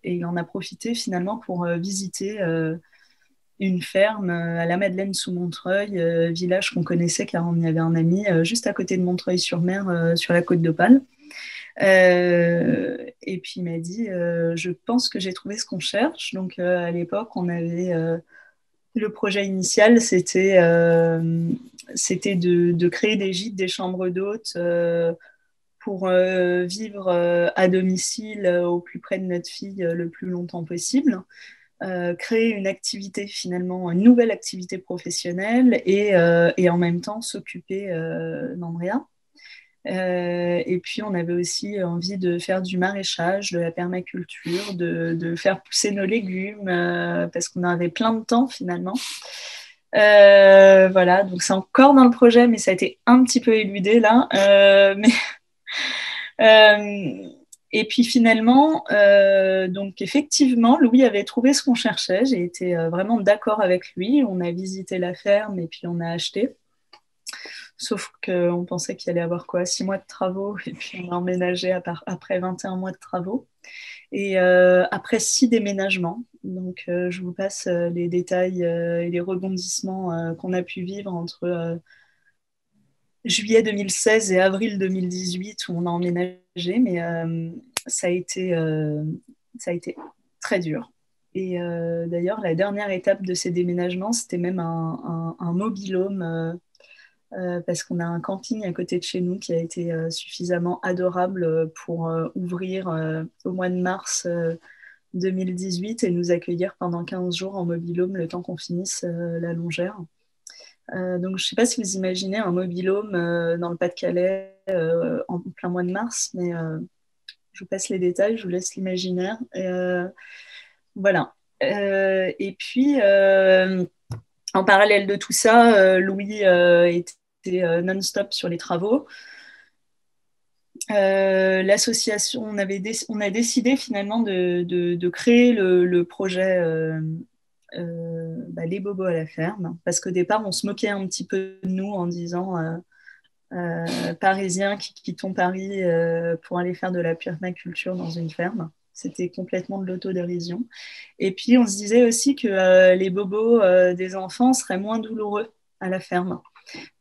et il en a profité finalement pour visiter une ferme à la Madeleine sous Montreuil, village qu'on connaissait car on y avait un ami juste à côté de Montreuil-sur-Mer, sur la côte d'Opale. Et puis il m'a dit, je pense que j'ai trouvé ce qu'on cherche. Donc à l'époque, on avait le projet initial, c'était de créer des gîtes, des chambres d'hôtes pour vivre à domicile au plus près de notre fille le plus longtemps possible. Créer une activité finalement, une nouvelle activité professionnelle et en même temps s'occuper d'Andrea. Et puis on avait aussi envie de faire du maraîchage, de la permaculture, de faire pousser nos légumes parce qu'on avait plein de temps finalement. Voilà, donc c'est encore dans le projet, mais ça a été un petit peu éludé là. Euh, et puis finalement, donc effectivement, Louis avait trouvé ce qu'on cherchait. J'ai été vraiment d'accord avec lui. On a visité la ferme et puis on a acheté. Sauf qu'on pensait qu'il allait avoir quoi, 6 mois de travaux et puis on a emménagé après 21 mois de travaux. Et après 6 déménagements. Donc je vous passe les détails et les rebondissements qu'on a pu vivre entre juillet 2016 et avril 2018 où on a emménagé, mais ça a été très dur. Et d'ailleurs, la dernière étape de ces déménagements, c'était même un mobil-home parce qu'on a un camping à côté de chez nous qui a été suffisamment adorable pour ouvrir au mois de mars 2018 et nous accueillir pendant 15 jours en mobil-home le temps qu'on finisse la longère. Donc, je ne sais pas si vous imaginez un mobil-home dans le Pas-de-Calais en plein mois de mars, mais je vous passe les détails, je vous laisse l'imaginaire. Voilà. Et puis, en parallèle de tout ça, Louis était non-stop sur les travaux. L'association, on a décidé finalement de créer le projet Les Bobos à la ferme, parce qu'au départ, on se moquait un petit peu de nous en disant Parisiens qui quittons Paris pour aller faire de la permaculture dans une ferme. C'était complètement de l'autodérision. Et puis, on se disait aussi que les bobos des enfants seraient moins douloureux à la ferme.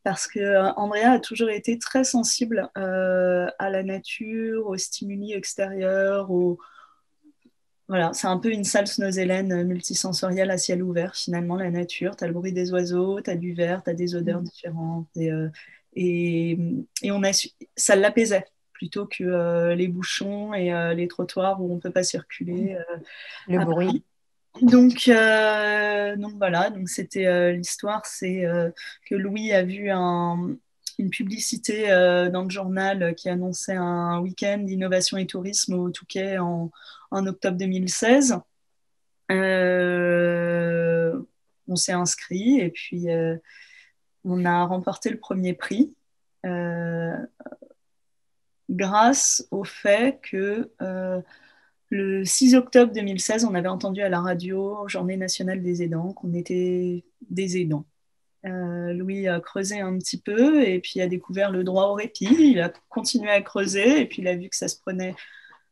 Parce que Andrea a toujours été très sensible à la nature, aux stimuli extérieurs, Voilà, c'est un peu une salle snozélène multisensorielle à ciel ouvert, finalement, la nature. Tu as le bruit des oiseaux, tu as du vert, tu as des odeurs différentes. Et, et ça l'apaisait plutôt que les bouchons et les trottoirs où on ne peut pas circuler Le à bruit. Paris. Donc voilà, donc c'était l'histoire, c'est que Louis a vu une publicité dans le journal qui annonçait un week-end d'innovation et tourisme au Touquet en octobre 2016. On s'est inscrit et puis on a remporté le premier prix euh, grâce au fait que le 6 octobre 2016, on avait entendu à la radio, Journée nationale des aidants, qu'on était des aidants. Louis a creusé un petit peu et puis a découvert le droit au répit. Il a continué à creuser et puis il a vu que ça se prenait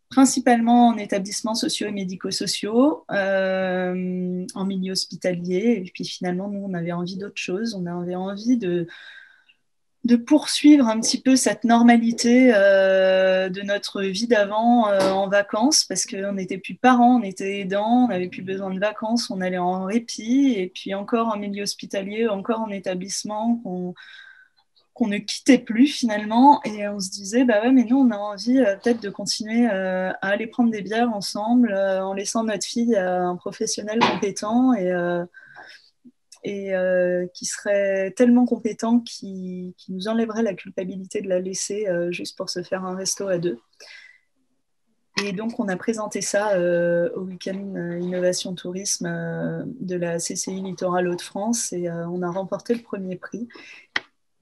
principalement en établissements sociaux et médico-sociaux, en milieu hospitalier. Et puis finalement, nous, on avait envie d'autre chose. On avait envie de poursuivre un petit peu cette normalité de notre vie d'avant en vacances, parce qu'on n'était plus parents, on était aidants, on n'avait plus besoin de vacances, on allait en répit, et puis encore en milieu hospitalier, encore en établissement, qu'on ne quittait plus finalement, et on se disait, bah ouais, mais nous, on a envie peut-être de continuer à aller prendre des bières ensemble en laissant notre fille à un professionnel compétent et qui serait tellement compétent qui nous enlèverait la culpabilité de la laisser juste pour se faire un resto à deux. Et donc, on a présenté ça au week-end Innovation Tourisme de la CCI Littoral Hauts-de-France et on a remporté le premier prix.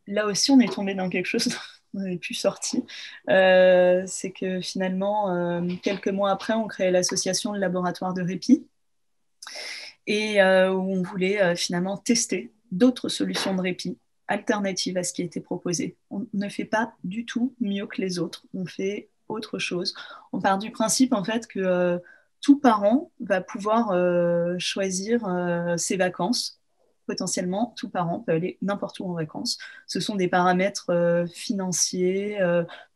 Là aussi, on est tombé dans quelque chose on n'est plus sorti. C'est que finalement, quelques mois après, on crée l'association Le Laboratoire de Répit et où on voulait finalement tester d'autres solutions de répit alternatives à ce qui était proposé. On ne fait pas du tout mieux que les autres, on fait autre chose. On part du principe en fait que tout parent va pouvoir choisir ses vacances. Potentiellement, tout parent peut aller n'importe où en vacances. Ce sont des paramètres financiers,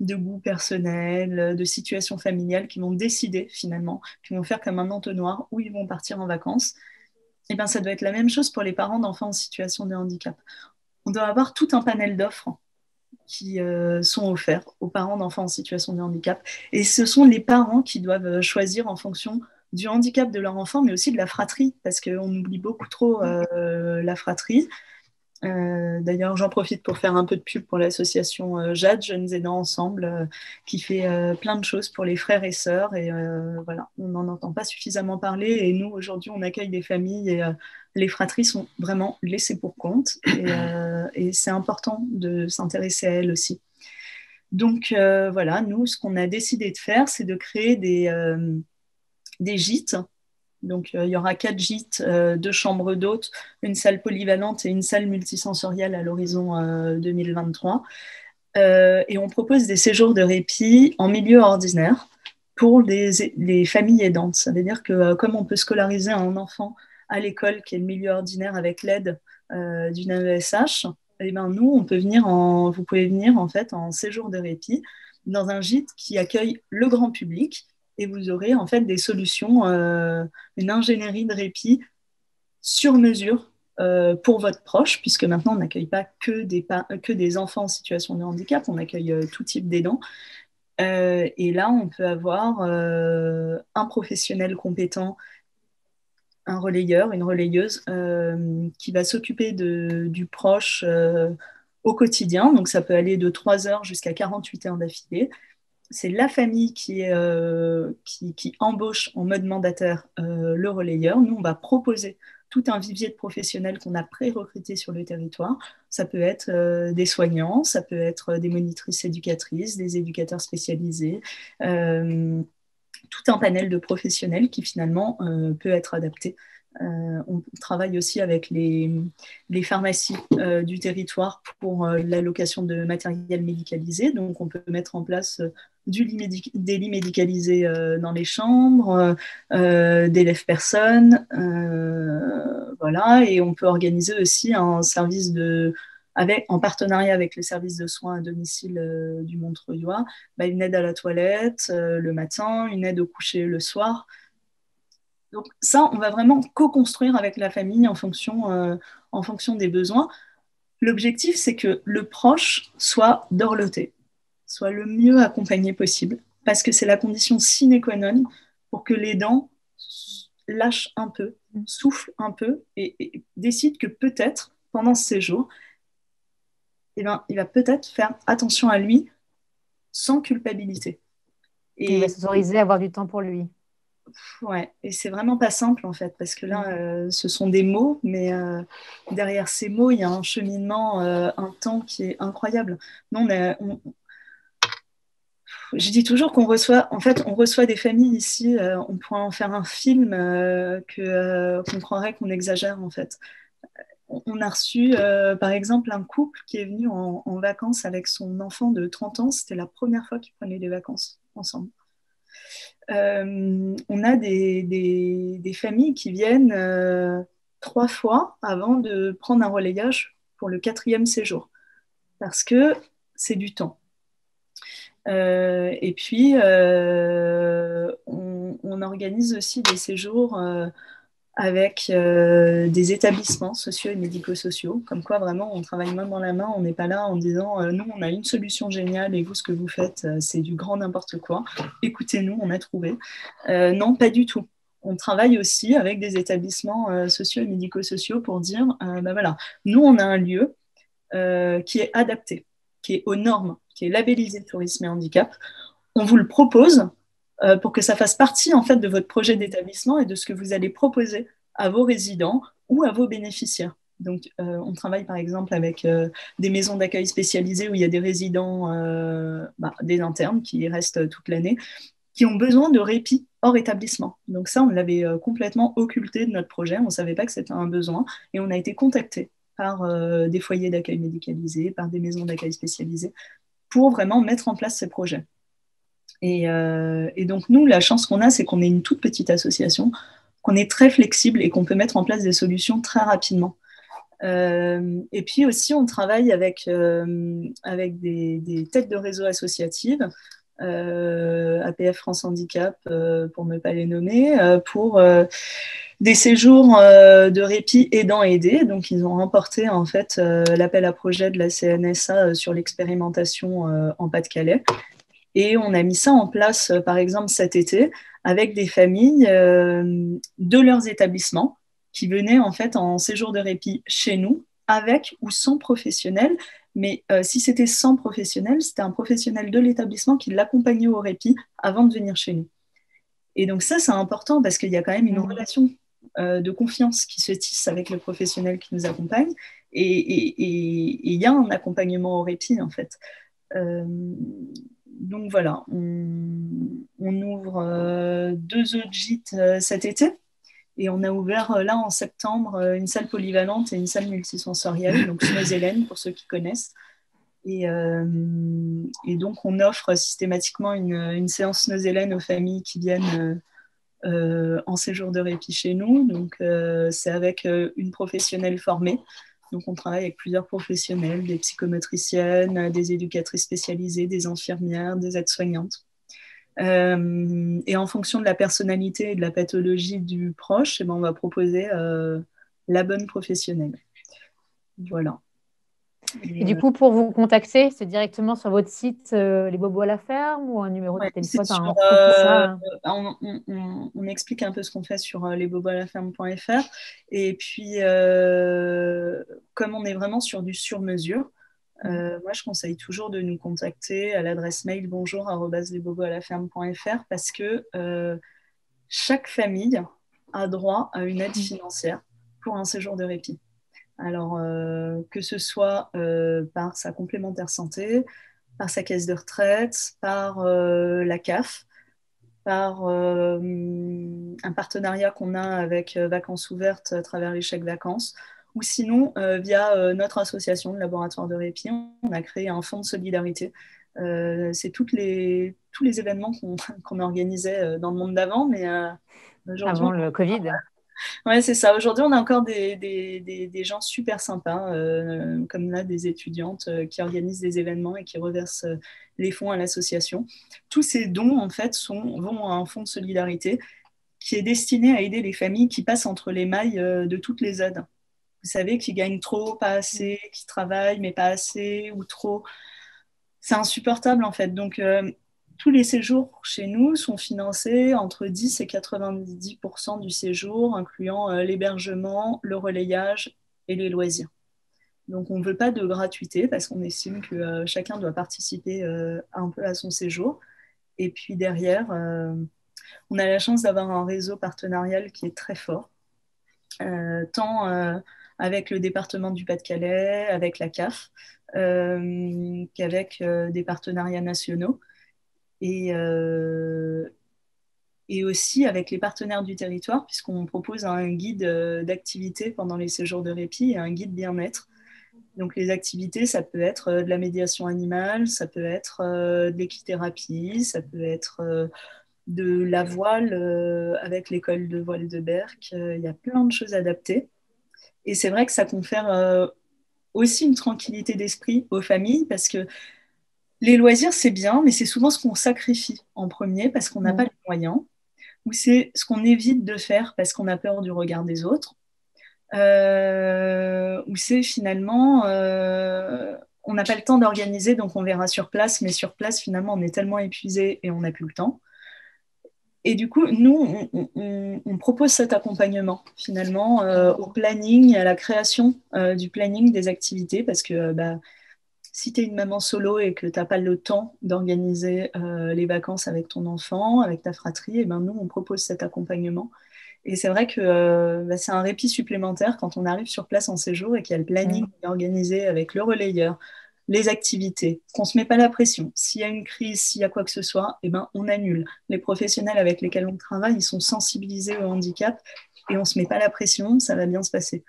de goût personnel, de situation familiale qui vont décider finalement, qui vont faire comme un entonnoir où ils vont partir en vacances. Et bien, ça doit être la même chose pour les parents d'enfants en situation de handicap. On doit avoir tout un panel d'offres qui sont offerts aux parents d'enfants en situation de handicap. Et ce sont les parents qui doivent choisir en fonction du handicap de leur enfant, mais aussi de la fratrie, parce qu'on oublie beaucoup trop la fratrie. D'ailleurs, j'en profite pour faire un peu de pub pour l'association Jade, Jeunes Aidants Ensemble, qui fait plein de choses pour les frères et sœurs. Et voilà, on n'en entend pas suffisamment parler. Et nous, aujourd'hui, on accueille des familles et les fratries sont vraiment laissées pour compte. Et c'est important de s'intéresser à elles aussi. Donc voilà, nous, ce qu'on a décidé de faire, c'est de créer des gîtes. Donc, il y aura 4 gîtes, 2 chambres d'hôtes, une salle polyvalente et une salle multisensorielle à l'horizon 2023. Et on propose des séjours de répit en milieu ordinaire pour les familles aidantes. Ça veut dire que comme on peut scolariser un enfant à l'école, qui est le milieu ordinaire, avec l'aide d'une AESH, eh ben nous, vous pouvez venir en fait en séjour de répit dans un gîte qui accueille le grand public et vous aurez en fait des solutions, une ingénierie de répit sur mesure pour votre proche, puisque maintenant on n'accueille pas que des enfants en situation de handicap, on accueille tout type d'aidants. Et là, on peut avoir un professionnel compétent, un relayeur, une relayeuse, qui va s'occuper du proche au quotidien. Donc ça peut aller de 3 heures jusqu'à 48 heures d'affilée. C'est la famille qui embauche en mode mandataire le relayeur. Nous, on va proposer tout un vivier de professionnels qu'on a pré-recrutés sur le territoire. Ça peut être des soignants, ça peut être des monitrices éducatrices, des éducateurs spécialisés, tout un panel de professionnels qui finalement peut être adapté. On travaille aussi avec les pharmacies du territoire pour l'allocation de matériel médicalisé. Donc, on peut mettre en place des lits médicalisés dans les chambres, des lève-personnes. Voilà. Et on peut organiser aussi un service en partenariat avec le service de soins à domicile du Montreuillois, une aide à la toilette le matin, une aide au coucher le soir. Donc ça, on va vraiment co-construire avec la famille en fonction des besoins. L'objectif, c'est que le proche soit dorloté, soit le mieux accompagné possible, parce que c'est la condition sine qua non pour que l'aidant lâche un peu, souffle un peu et décide que peut-être, pendant ce séjour, eh ben, il va peut-être faire attention à lui sans culpabilité. Il va s'autoriser à avoir du temps pour lui. Ouais, et c'est vraiment pas simple en fait, parce que là, ce sont des mots, mais derrière ces mots, il y a un cheminement, un temps qui est incroyable. Nous, je dis toujours qu'on reçoit, en fait, on reçoit des familles ici, on pourrait en faire un film qu'on croirait qu'on exagère en fait. On a reçu, par exemple, un couple qui est venu en vacances avec son enfant de 30 ans. C'était la première fois qu'ils prenaient des vacances ensemble. On a des familles qui viennent 3 fois avant de prendre un relayage pour le 4e séjour, parce que c'est du temps. Et puis, on organise aussi des séjours avec des établissements sociaux et médico-sociaux, comme quoi vraiment on travaille main dans la main, on n'est pas là en disant nous on a une solution géniale et vous ce que vous faites c'est du grand n'importe quoi, écoutez-nous, on a trouvé. Non, pas du tout. On travaille aussi avec des établissements sociaux et médico-sociaux pour dire bah voilà, nous on a un lieu qui est adapté, qui est aux normes, qui est labellisé tourisme et handicap. On vous le propose pour que ça fasse partie en fait de votre projet d'établissement et de ce que vous allez proposer à vos résidents ou à vos bénéficiaires. Donc, on travaille par exemple avec des maisons d'accueil spécialisées où il y a des résidents, des internes qui restent toute l'année, qui ont besoin de répit hors établissement. Donc ça, on l'avait complètement occulté de notre projet, on ne savait pas que c'était un besoin et on a été contacté par des foyers d'accueil médicalisés, par des maisons d'accueil spécialisées pour vraiment mettre en place ces projets. Et donc, nous, la chance qu'on a, c'est qu'on est une toute petite association, qu'on est très flexible et qu'on peut mettre en place des solutions très rapidement. Et puis aussi, on travaille avec des têtes de réseau associatives, APF France Handicap, pour ne pas les nommer, pour des séjours de répit aidant-aidé. Donc, ils ont remporté en fait l'appel à projet de la CNSA sur l'expérimentation en Pas-de-Calais. Et on a mis ça en place, par exemple, cet été, avec des familles de leurs établissements qui venaient en fait en séjour de répit chez nous, avec ou sans professionnel. Mais si c'était sans professionnel, c'était un professionnel de l'établissement qui l'accompagnait au répit avant de venir chez nous. Et donc ça, c'est important parce qu'il y a quand même une relation de confiance qui se tisse avec le professionnel qui nous accompagne. Et il y a un accompagnement au répit, en fait. Donc voilà, on ouvre 2 autres gîtes cet été et on a ouvert là en septembre une salle polyvalente et une salle multisensorielle, donc Snows-Hélène pour ceux qui connaissent. Et donc on offre systématiquement une séance Snows-Hélène aux familles qui viennent en séjour de répit chez nous. Donc c'est avec une professionnelle formée. Donc, on travaille avec plusieurs professionnels, des psychomotriciennes, des éducatrices spécialisées, des infirmières, des aides-soignantes. Et en fonction de la personnalité et de la pathologie du proche, on va proposer la bonne professionnelle. Voilà. Et du coup, pour vous contacter, c'est directement sur votre site Les Bobos à la ferme ou un numéro de téléphone on explique un peu ce qu'on fait sur lesboboslaferme.fr. Et puis, comme on est vraiment sur du sur-mesure, moi, je conseille toujours de nous contacter à l'adresse mail bonjour@lesboboslaferme.fr parce que chaque famille a droit à une aide financière pour un séjour de répit. Alors, que ce soit par sa complémentaire santé, par sa caisse de retraite, par la CAF, par un partenariat qu'on a avec Vacances Ouvertes à travers les chèques vacances, ou sinon via notre association de laboratoire de répit, on a créé un fonds de solidarité. C'est tous les événements qu'on organisait dans le monde d'avant, mais avant le Covid. Ouais, c'est ça. Aujourd'hui, on a encore des gens super sympas, comme là, des étudiantes qui organisent des événements et qui reversent les fonds à l'association. Tous ces dons, en fait, vont à un fonds de solidarité qui est destiné à aider les familles qui passent entre les mailles de toutes les aides. Vous savez, qui gagnent trop, pas assez, qui travaillent mais pas assez ou trop. C'est insupportable en fait. Donc, tous les séjours chez nous sont financés entre 10 et 90% du séjour, incluant l'hébergement, le relayage et les loisirs. Donc, on ne veut pas de gratuité parce qu'on estime que chacun doit participer un peu à son séjour. Et puis derrière, on a la chance d'avoir un réseau partenarial qui est très fort, tant avec le département du Pas-de-Calais, avec la CAF, qu'avec des partenariats nationaux. Et aussi avec les partenaires du territoire, puisqu'on propose un guide d'activité pendant les séjours de répit et un guide bien-être. Donc les activités, ça peut être de la médiation animale, ça peut être de l'équithérapie, ça peut être de la voile avec l'école de voile de Berck. Il y a plein de choses adaptées. Et c'est vrai que ça confère aussi une tranquillité d'esprit aux familles parce que les loisirs, c'est bien, mais c'est souvent ce qu'on sacrifie en premier parce qu'on n'a pas les moyens, ou c'est ce qu'on évite de faire parce qu'on a peur du regard des autres, ou c'est finalement on n'a pas le temps d'organiser, donc on verra sur place, mais sur place, finalement, on est tellement épuisé et on n'a plus le temps. Et du coup, nous, on propose cet accompagnement, finalement, au planning, à la création du planning des activités, parce que si tu es une maman solo et que tu n'as pas le temps d'organiser les vacances avec ton enfant, avec ta fratrie, et ben nous, on propose cet accompagnement. Et c'est vrai que c'est un répit supplémentaire quand on arrive sur place en séjour et qu'il y a le planning organisé avec le relayeur, les activités, qu'on ne se met pas la pression. S'il y a une crise, s'il y a quoi que ce soit, eh ben, on annule. Les professionnels avec lesquels on travaille, ils sont sensibilisés au handicap et on ne se met pas la pression, ça va bien se passer.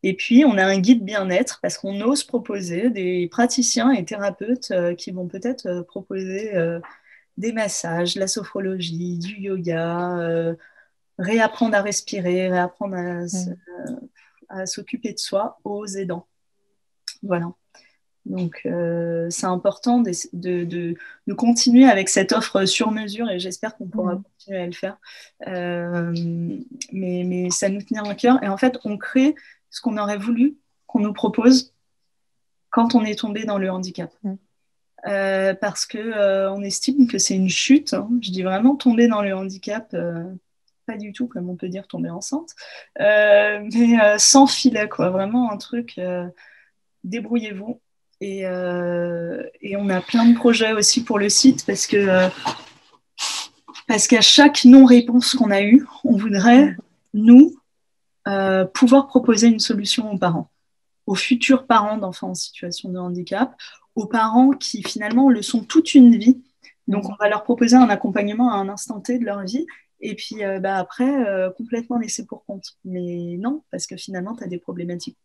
Et puis, on a un guide bien-être parce qu'on ose proposer des praticiens et thérapeutes qui vont peut-être proposer des massages, la sophrologie, du yoga, réapprendre à respirer, réapprendre à s'occuper de soi aux aidants. Voilà. Donc, c'est important de continuer avec cette offre sur mesure et j'espère qu'on pourra continuer à le faire. Mais ça nous tenait à cœur. Et en fait, on crée ce qu'on aurait voulu qu'on nous propose quand on est tombé dans le handicap. Parce qu'on estime que c'est une chute. Hein. Je dis vraiment tomber dans le handicap, pas du tout comme on peut dire tomber enceinte, mais sans filet, quoi. Vraiment un truc, débrouillez-vous. Et on a plein de projets aussi pour le site parce qu'à chaque non-réponse qu'on a eue, on voudrait, nous, pouvoir proposer une solution aux parents, aux futurs parents d'enfants en situation de handicap, aux parents qui finalement le sont toute une vie. Donc on va leur proposer un accompagnement à un instant T de leur vie et puis après, complètement laissé pour compte. Mais non, parce que finalement, tu as des problématiques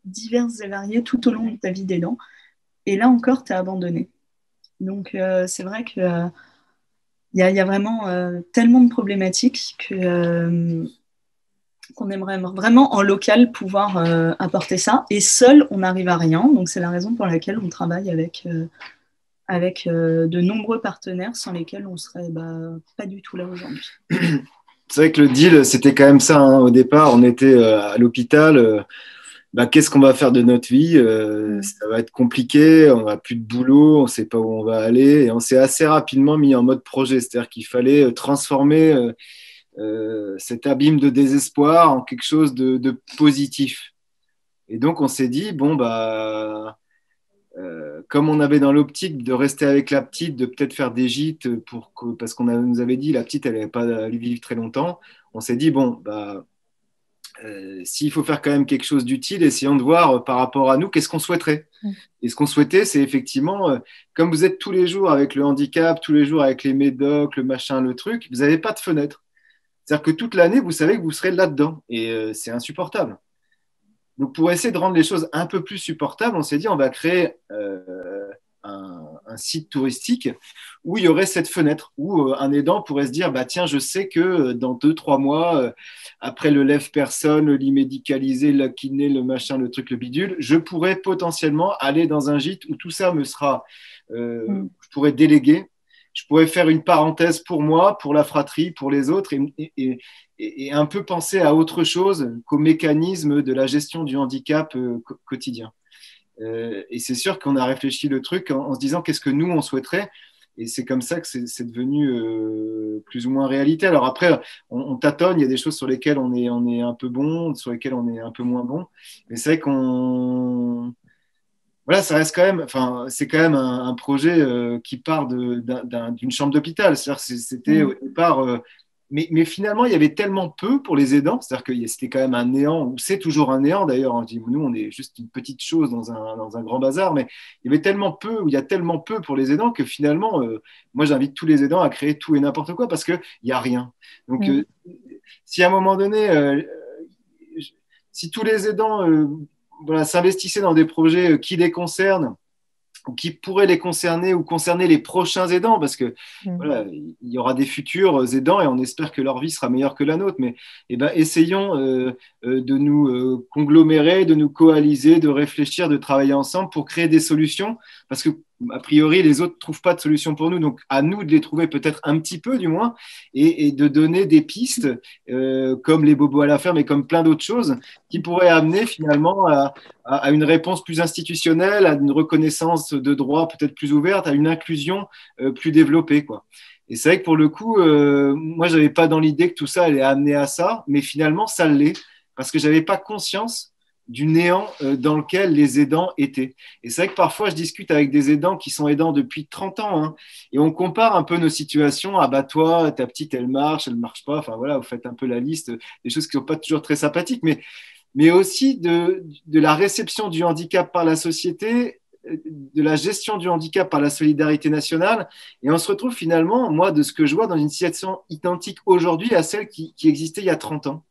diverses et variées tout au long de ta vie d'aidant. Et là encore, tu es abandonné. Donc, c'est vrai qu'il y a vraiment tellement de problématiques qu'on aimerait vraiment en local pouvoir apporter ça. Et seul, on n'arrive à rien. Donc, c'est la raison pour laquelle on travaille avec de nombreux partenaires sans lesquels on ne serait pas du tout là aujourd'hui. C'est vrai que le deal, c'était quand même ça. Hein. Au départ, on était à l'hôpital. Qu'est-ce qu'on va faire de notre vie? Ça va être compliqué, on n'a plus de boulot, on ne sait pas où on va aller. Et on s'est assez rapidement mis en mode projet, c'est-à-dire qu'il fallait transformer cet abîme de désespoir en quelque chose de positif. Et donc, on s'est dit, comme on avait dans l'optique de rester avec la petite, de peut-être faire des gîtes, parce qu'on nous avait dit, la petite, elle n'allait pas vivre très longtemps, on s'est dit, s'il faut faire quand même quelque chose d'utile, essayons de voir par rapport à nous, qu'est-ce qu'on souhaiterait. Et ce qu'on souhaitait, c'est effectivement, comme vous êtes tous les jours avec le handicap, tous les jours avec les médocs, le machin, le truc, vous n'avez pas de fenêtre. C'est-à-dire que toute l'année, vous savez que vous serez là-dedans. Et c'est insupportable. Donc, pour essayer de rendre les choses un peu plus supportables, on s'est dit, on va créer un site touristique où il y aurait cette fenêtre, où un aidant pourrait se dire, tiens, je sais que dans 2-3 mois, après le lève-personne, l'immédicalisé, le kiné, le machin, le truc, le bidule, je pourrais potentiellement aller dans un gîte où tout ça me sera, je pourrais déléguer je pourrais faire une parenthèse pour moi, pour la fratrie, pour les autres, et un peu penser à autre chose qu'au mécanisme de la gestion du handicap quotidien. Et c'est sûr qu'on a réfléchi le truc en se disant qu'est-ce que nous, on souhaiterait. Et c'est comme ça que c'est devenu plus ou moins réalité. Alors après, on tâtonne, il y a des choses sur lesquelles on est un peu bon, sur lesquelles on est un peu moins bon. Mais c'est vrai qu'on... Voilà, ça reste quand même, enfin, c'est quand même un projet qui part d'une chambre d'hôpital. C'est-à-dire que c'était au départ... mais finalement, il y avait tellement peu pour les aidants, c'est-à-dire que c'était quand même un néant, ou c'est toujours un néant d'ailleurs. On dit, nous, on est juste une petite chose dans un grand bazar, mais il y avait tellement peu, ou il y a tellement peu pour les aidants que finalement, moi, j'invite tous les aidants à créer tout et n'importe quoi parce qu'il n'y a rien. Donc, si à un moment donné, si tous les aidants voilà, s'investissaient dans des projets qui les concernent, ou qui pourraient les concerner ou concerner les prochains aidants, parce que voilà, il y aura des futurs aidants et on espère que leur vie sera meilleure que la nôtre, mais essayons de nous conglomérer, de nous coaliser, de réfléchir, de travailler ensemble pour créer des solutions, parce que a priori, les autres ne trouvent pas de solution pour nous, donc à nous de les trouver peut-être un petit peu du moins, et de donner des pistes, comme les bobos à la ferme et comme plein d'autres choses, qui pourraient amener finalement à une réponse plus institutionnelle, à une reconnaissance de droits peut-être plus ouverte, à une inclusion plus développée, quoi. Et c'est vrai que pour le coup, moi, je n'avais pas dans l'idée que tout ça allait amener à ça, mais finalement, ça l'est, parce que je n'avais pas conscience du néant dans lequel les aidants étaient. Et c'est vrai que parfois, je discute avec des aidants qui sont aidants depuis 30 ans, hein, et on compare un peu nos situations. Ah bah toi, ta petite, elle marche pas. Enfin voilà, vous faites un peu la liste des choses qui ne sont pas toujours très sympathiques, mais aussi de la réception du handicap par la société, de la gestion du handicap par la solidarité nationale. Et on se retrouve finalement, moi, de ce que je vois, dans une situation identique aujourd'hui à celle qui existait il y a 30 ans.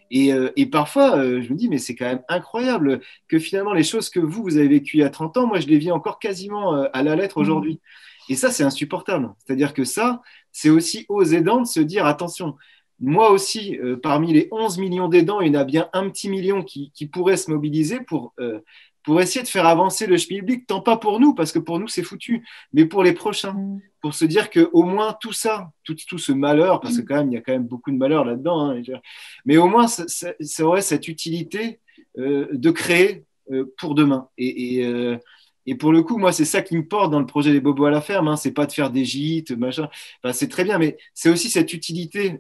Et parfois, je me dis, mais c'est quand même incroyable que finalement, les choses que vous avez vécues il y a 30 ans, moi, je les vis encore quasiment à la lettre aujourd'hui. Et ça, c'est insupportable. C'est-à-dire que ça, c'est aussi aux aidants de se dire, attention, moi aussi, parmi les 11 millions d'aidants, il y en a bien un petit million qui pourrait se mobiliser pour essayer de faire avancer le schmilblick, tant pas pour nous, parce que pour nous, c'est foutu, mais pour les prochains. Pour se dire qu'au moins tout ça, tout ce malheur, parce que quand même, il y a quand même beaucoup de malheur là-dedans, hein, mais au moins, ça aurait cette utilité de créer pour demain. Et pour le coup, moi, c'est ça qui me porte dans le projet des bobos à la ferme. Hein. C'est pas de faire des gîtes, machin. Enfin, c'est très bien, mais c'est aussi cette utilité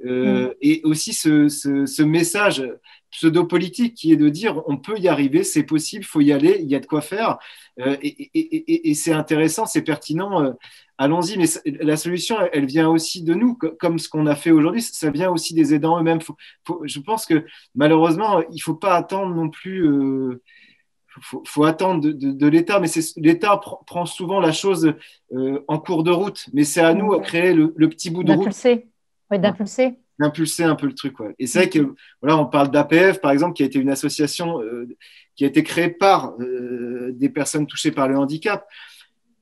et aussi ce message pseudo-politique qui est de dire on peut y arriver, c'est possible, il faut y aller, il y a de quoi faire. Et c'est intéressant, c'est pertinent. Allons-y, mais la solution, elle vient aussi de nous, comme ce qu'on a fait aujourd'hui, ça vient aussi des aidants eux-mêmes. Je pense que malheureusement, il ne faut pas attendre non plus. Faut attendre de l'État, mais l'État prend souvent la chose en cours de route, mais c'est à nous à créer le petit bout de route. D'impulser un peu le truc. Ouais. Et c'est vrai que voilà, on parle d'APF, par exemple, qui a été une association qui a été créée par des personnes touchées par le handicap.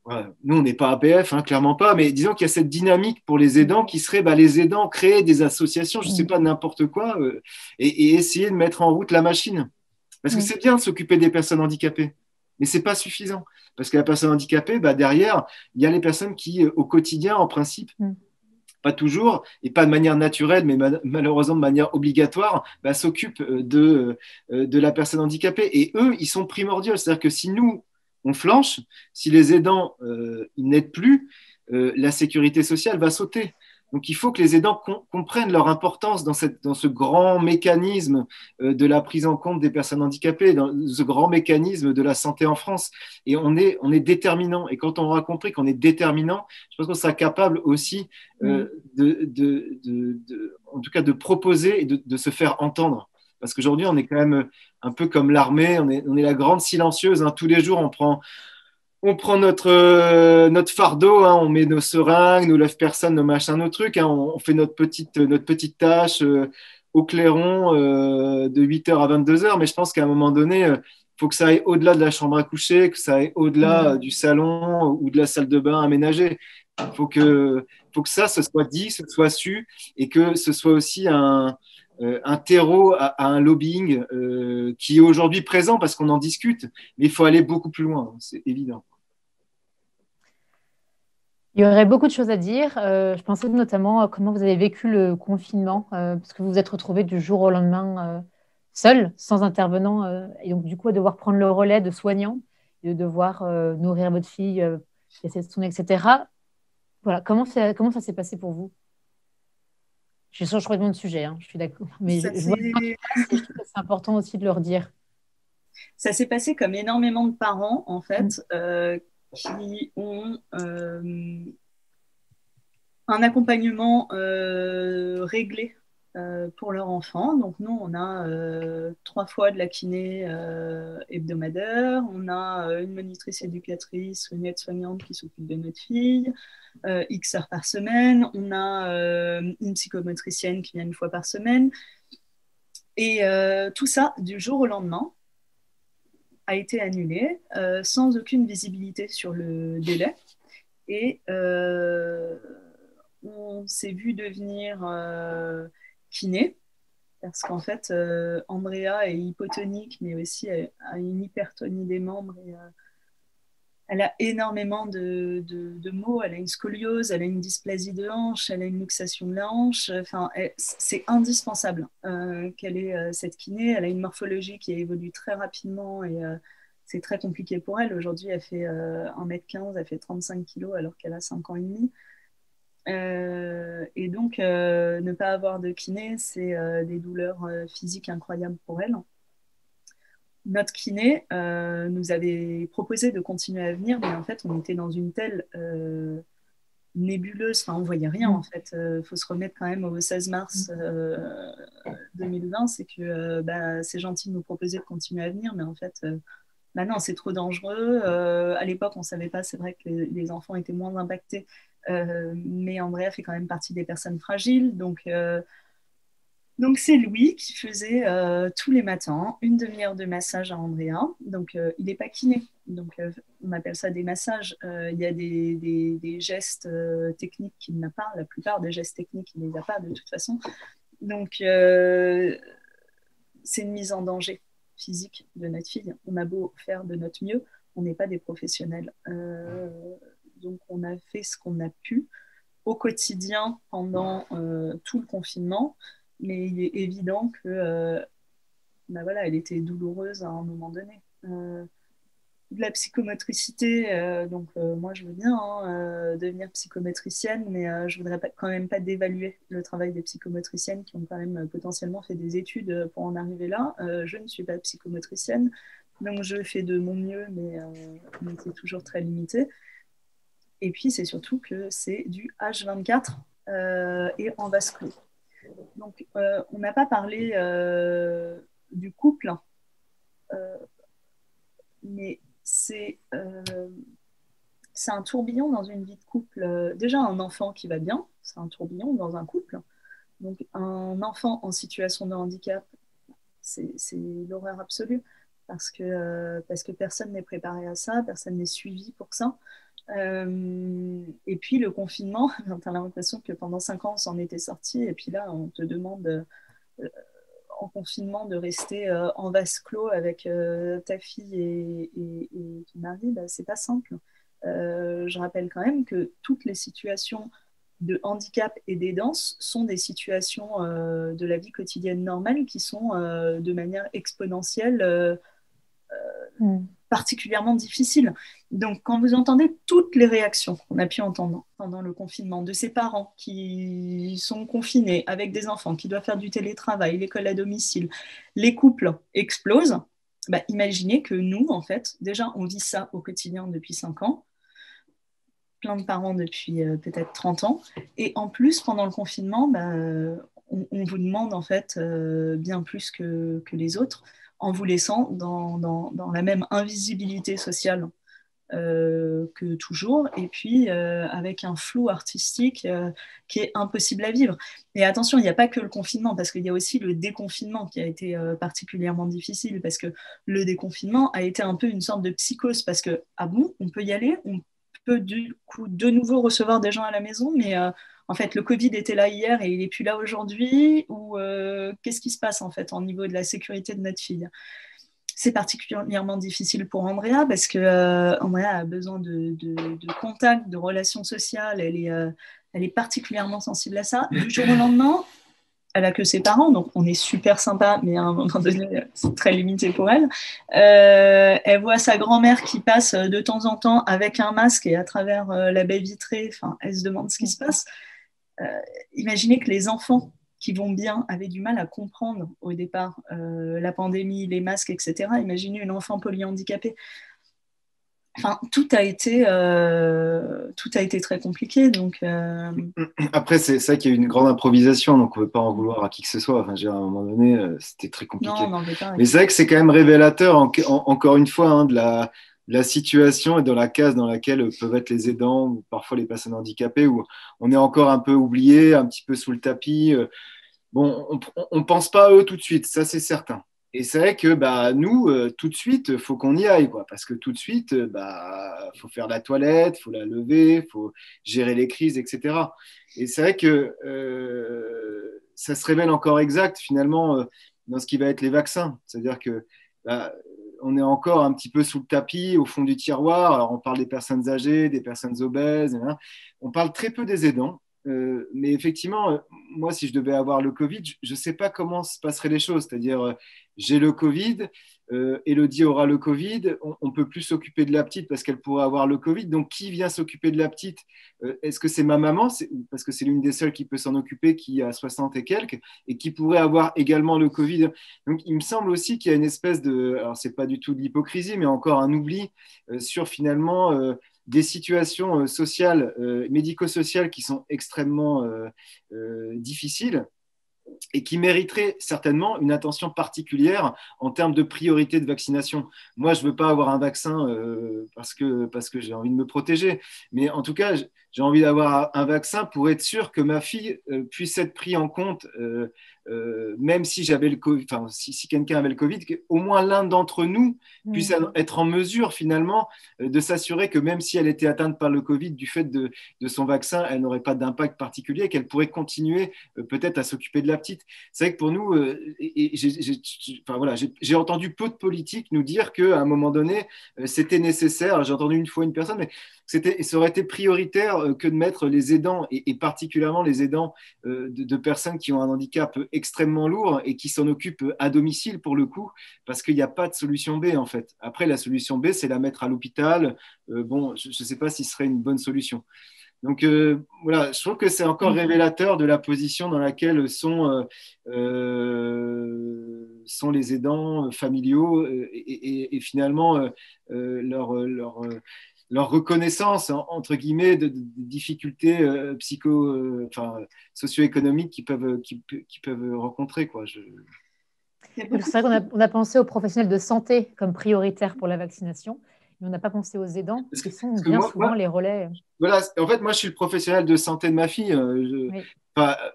Voilà. Nous, on n'est pas APF, hein, clairement pas, mais disons qu'il y a cette dynamique pour les aidants qui serait les aidants créer des associations, je ne sais pas, n'importe quoi, et essayer de mettre en route la machine. Parce que c'est bien de s'occuper des personnes handicapées, mais ce n'est pas suffisant. Parce que la personne handicapée, derrière, il y a les personnes qui, au quotidien, en principe, pas toujours, et pas de manière naturelle, mais malheureusement de manière obligatoire, s'occupent de la personne handicapée. Et eux, ils sont primordiaux. C'est-à-dire que si nous, on flanche, si les aidants ils n'aident plus, la sécurité sociale va sauter. Donc, il faut que les aidants comprennent leur importance dans ce grand mécanisme de la prise en compte des personnes handicapées, dans ce grand mécanisme de la santé en France. Et on est déterminant. Et quand on aura compris qu'on est déterminant, je pense qu'on sera capable aussi, en tout cas, de proposer et de se faire entendre. Parce qu'aujourd'hui, on est quand même un peu comme l'armée, on est la grande silencieuse. Hein. Tous les jours, on prend notre fardeau, hein, on met nos seringues, nos lève-personnes, nos machins, nos trucs. Hein, on fait notre petite tâche au clairon de 8h à 22h. Mais je pense qu'à un moment donné, il faut que ça aille au-delà de la chambre à coucher, que ça aille au-delà du salon ou de la salle de bain aménagée. Il faut que ça, ce soit dit, ce soit su, et que ce soit aussi un terreau à un lobbying qui est aujourd'hui présent parce qu'on en discute, mais il faut aller beaucoup plus loin, c'est évident. Il y aurait beaucoup de choses à dire. Je pensais notamment à comment vous avez vécu le confinement, parce que vous vous êtes retrouvé du jour au lendemain seul, sans intervenant, et donc du coup à devoir prendre le relais de soignants, et de devoir nourrir votre fille, essayer de soigner, etc. Voilà, comment ça s'est passé pour vous? Je suis sûre que je crois de sujet, hein, je suis d'accord, mais Ça je vois les gens qui s'est passent et je trouve que c'est important aussi de leur dire. ça s'est passé comme énormément de parents, en Mm. fait, qui ont un accompagnement réglé pour leur enfant. Donc nous, on a 3 fois de la kiné hebdomadaire, on a une monitrice éducatrice, une aide-soignante qui s'occupe de notre fille, X heures par semaine, on a une psychomotricienne qui vient 1 fois par semaine. Et tout ça, du jour au lendemain, a été annulé sans aucune visibilité sur le délai. Et on s'est vu devenir kiné, parce qu'en fait, Andrea est hypotonique, mais aussi a une hypertonie des membres. Et, elle a énormément de maux. Elle a une scoliose, elle a une dysplasie de hanche, elle a une luxation de la hanche. Enfin, c'est indispensable qu'elle ait cette kiné. Elle a une morphologie qui évolue très rapidement et c'est très compliqué pour elle. Aujourd'hui, elle fait 1m15, elle fait 35 kilos alors qu'elle a 5 ans et demi. Et donc, ne pas avoir de kiné, c'est des douleurs physiques incroyables pour elle. Notre kiné nous avait proposé de continuer à venir, mais en fait, on était dans une telle nébuleuse, enfin, on voyait rien en Mm. fait. Faut se remettre quand même au 16 mars 2020, c'est que c'est gentil de nous proposer de continuer à venir, mais en fait, bah non, c'est trop dangereux. À l'époque, on ne savait pas, c'est vrai que les enfants étaient moins impactés, mais Andrea fait quand même partie des personnes fragiles, donc c'est Louis qui faisait tous les matins 1 demi-heure de massage à Andrea. Donc il n'est pas kiné. Donc on appelle ça des massages. Il y a des gestes techniques qu'il n'a pas. La plupart des gestes techniques, il ne les a pas de toute façon. Donc c'est une mise en danger physique de notre fille. On a beau faire de notre mieux, on n'est pas des professionnels. Donc on a fait ce qu'on a pu au quotidien pendant tout le confinement. Mais il est évident que voilà, elle était douloureuse à un moment donné. De la psychomotricité, donc moi je veux bien devenir psychomotricienne, mais je voudrais quand même pas dévaluer le travail des psychomotriciennes qui ont quand même potentiellement fait des études pour en arriver là. Je ne suis pas psychomotricienne, donc je fais de mon mieux, mais c'est toujours très limité. Et puis c'est surtout que c'est du H24 et en vase clos. Donc, on n'a pas parlé du couple, mais c'est un tourbillon dans une vie de couple. Déjà, un enfant qui va bien, c'est un tourbillon dans un couple. Donc, un enfant en situation de handicap, c'est l'horreur absolue parce que personne n'est préparé à ça, personne n'est suivi pour ça. Et puis le confinement, tu as l'impression que pendant 5 ans, on s'en était sorti, et puis là, on te demande en confinement de rester en vase clos avec ta fille et ton mari, bah, c'est pas simple. Je rappelle quand même que toutes les situations de handicap et d'aidance sont des situations de la vie quotidienne normale qui sont de manière exponentielle particulièrement difficiles. Donc, quand vous entendez toutes les réactions qu'on a pu entendre pendant le confinement de ces parents qui sont confinés avec des enfants, qui doivent faire du télétravail, l'école à domicile, les couples explosent, bah, imaginez que nous, en fait, déjà, on vit ça au quotidien depuis 5 ans, plein de parents depuis peut-être 30 ans, et en plus, pendant le confinement, bah, on vous demande en fait bien plus que les autres, en vous laissant dans la même invisibilité sociale que toujours, et puis avec un flou artistique qui est impossible à vivre. Et attention, il n'y a pas que le confinement, parce qu'il y a aussi le déconfinement qui a été particulièrement difficile, parce que le déconfinement a été un peu une sorte de psychose, parce que, ah bon, on peut y aller, on peut du coup de nouveau recevoir des gens à la maison, mais en fait, le Covid était là hier et il n'est plus là aujourd'hui, ou qu'est-ce qui se passe en fait au niveau de la sécurité de notre fille? C'est particulièrement difficile pour Andrea parce que Andrea a besoin de contact, de relations sociales. Elle est particulièrement sensible à ça. Du jour au lendemain, elle a que ses parents, donc on est super sympa, mais à un moment donné, c'est très limité pour elle. Elle voit sa grand-mère qui passe de temps en temps avec un masque et à travers la baie vitrée. Enfin, elle se demande ce qui se passe. Imaginez que les enfants qui vont bien avaient du mal à comprendre au départ la pandémie, les masques, etc. Imaginez une enfant polyhandicapée. Enfin, tout a été très compliqué. Donc, Après, c'est ça qu'il y a eu une grande improvisation, donc on ne peut pas en vouloir à qui que ce soit. Enfin, à un moment donné, c'était très compliqué. Non, on n'en veut pas. Mais c'est vrai que c'est quand même révélateur, encore une fois, hein, de la situation et de la case dans laquelle peuvent être les aidants ou parfois les personnes handicapées, où on est encore un peu oublié, un petit peu sous le tapis. Bon, on ne pense pas à eux tout de suite, ça c'est certain. Et c'est vrai que bah, nous, tout de suite, il faut qu'on y aille, quoi, parce que tout de suite, bah, faut faire la toilette, faut la lever, faut gérer les crises, etc. Et c'est vrai que ça se révèle encore exact finalement dans ce qui va être les vaccins. C'est-à-dire que bah, on est encore un petit peu sous le tapis, au fond du tiroir. Alors on parle des personnes âgées, des personnes obèses, hein. On parle très peu des aidants. Mais effectivement, moi, si je devais avoir le Covid, je ne sais pas comment se passeraient les choses. C'est-à-dire, j'ai le Covid, Élodie aura le Covid, on ne peut plus s'occuper de la petite parce qu'elle pourrait avoir le Covid. Donc, qui vient s'occuper de la petite? Est-ce que c'est ma maman? Parce que c'est l'une des seules qui peut s'en occuper, qui a 60 et quelques, et qui pourrait avoir également le Covid. Donc, il me semble aussi qu'il y a une espèce de... Alors, ce n'est pas du tout de l'hypocrisie, mais encore un oubli sur finalement... des situations sociales, médico-sociales qui sont extrêmement difficiles et qui mériteraient certainement une attention particulière en termes de priorité de vaccination. Moi, je ne veux pas avoir un vaccin parce que j'ai envie de me protéger, mais en tout cas, j'ai envie d'avoir un vaccin pour être sûr que ma fille puisse être prise en compte, même si j'avais le COVID, enfin, si quelqu'un avait le Covid, qu'au moins l'un d'entre nous puisse être en mesure finalement de s'assurer que même si elle était atteinte par le Covid, du fait de son vaccin, elle n'aurait pas d'impact particulier, qu'elle pourrait continuer peut-être à s'occuper de la petite. C'est vrai que pour nous, j'ai entendu peu de politiques nous dire qu'à un moment donné, c'était nécessaire. J'ai entendu une fois une personne, mais ça aurait été prioritaire que de mettre les aidants, et particulièrement les aidants de personnes qui ont un handicap extrêmement lourd et qui s'en occupent à domicile pour le coup, parce qu'il n'y a pas de solution B en fait. Après, la solution B, c'est la mettre à l'hôpital. Bon, je ne sais pas si ce serait une bonne solution. Donc voilà, je trouve que c'est encore révélateur de la position dans laquelle sont les aidants familiaux et finalement leur reconnaissance, entre guillemets, de difficultés socio-économiques qu'ils peuvent rencontrer, quoi. C'est vrai qu'on a pensé aux professionnels de santé comme prioritaires pour la vaccination, mais on n'a pas pensé aux aidants, qui sont bien souvent les relais. Voilà, en fait, moi, je suis le professionnel de santé de ma fille. Oui.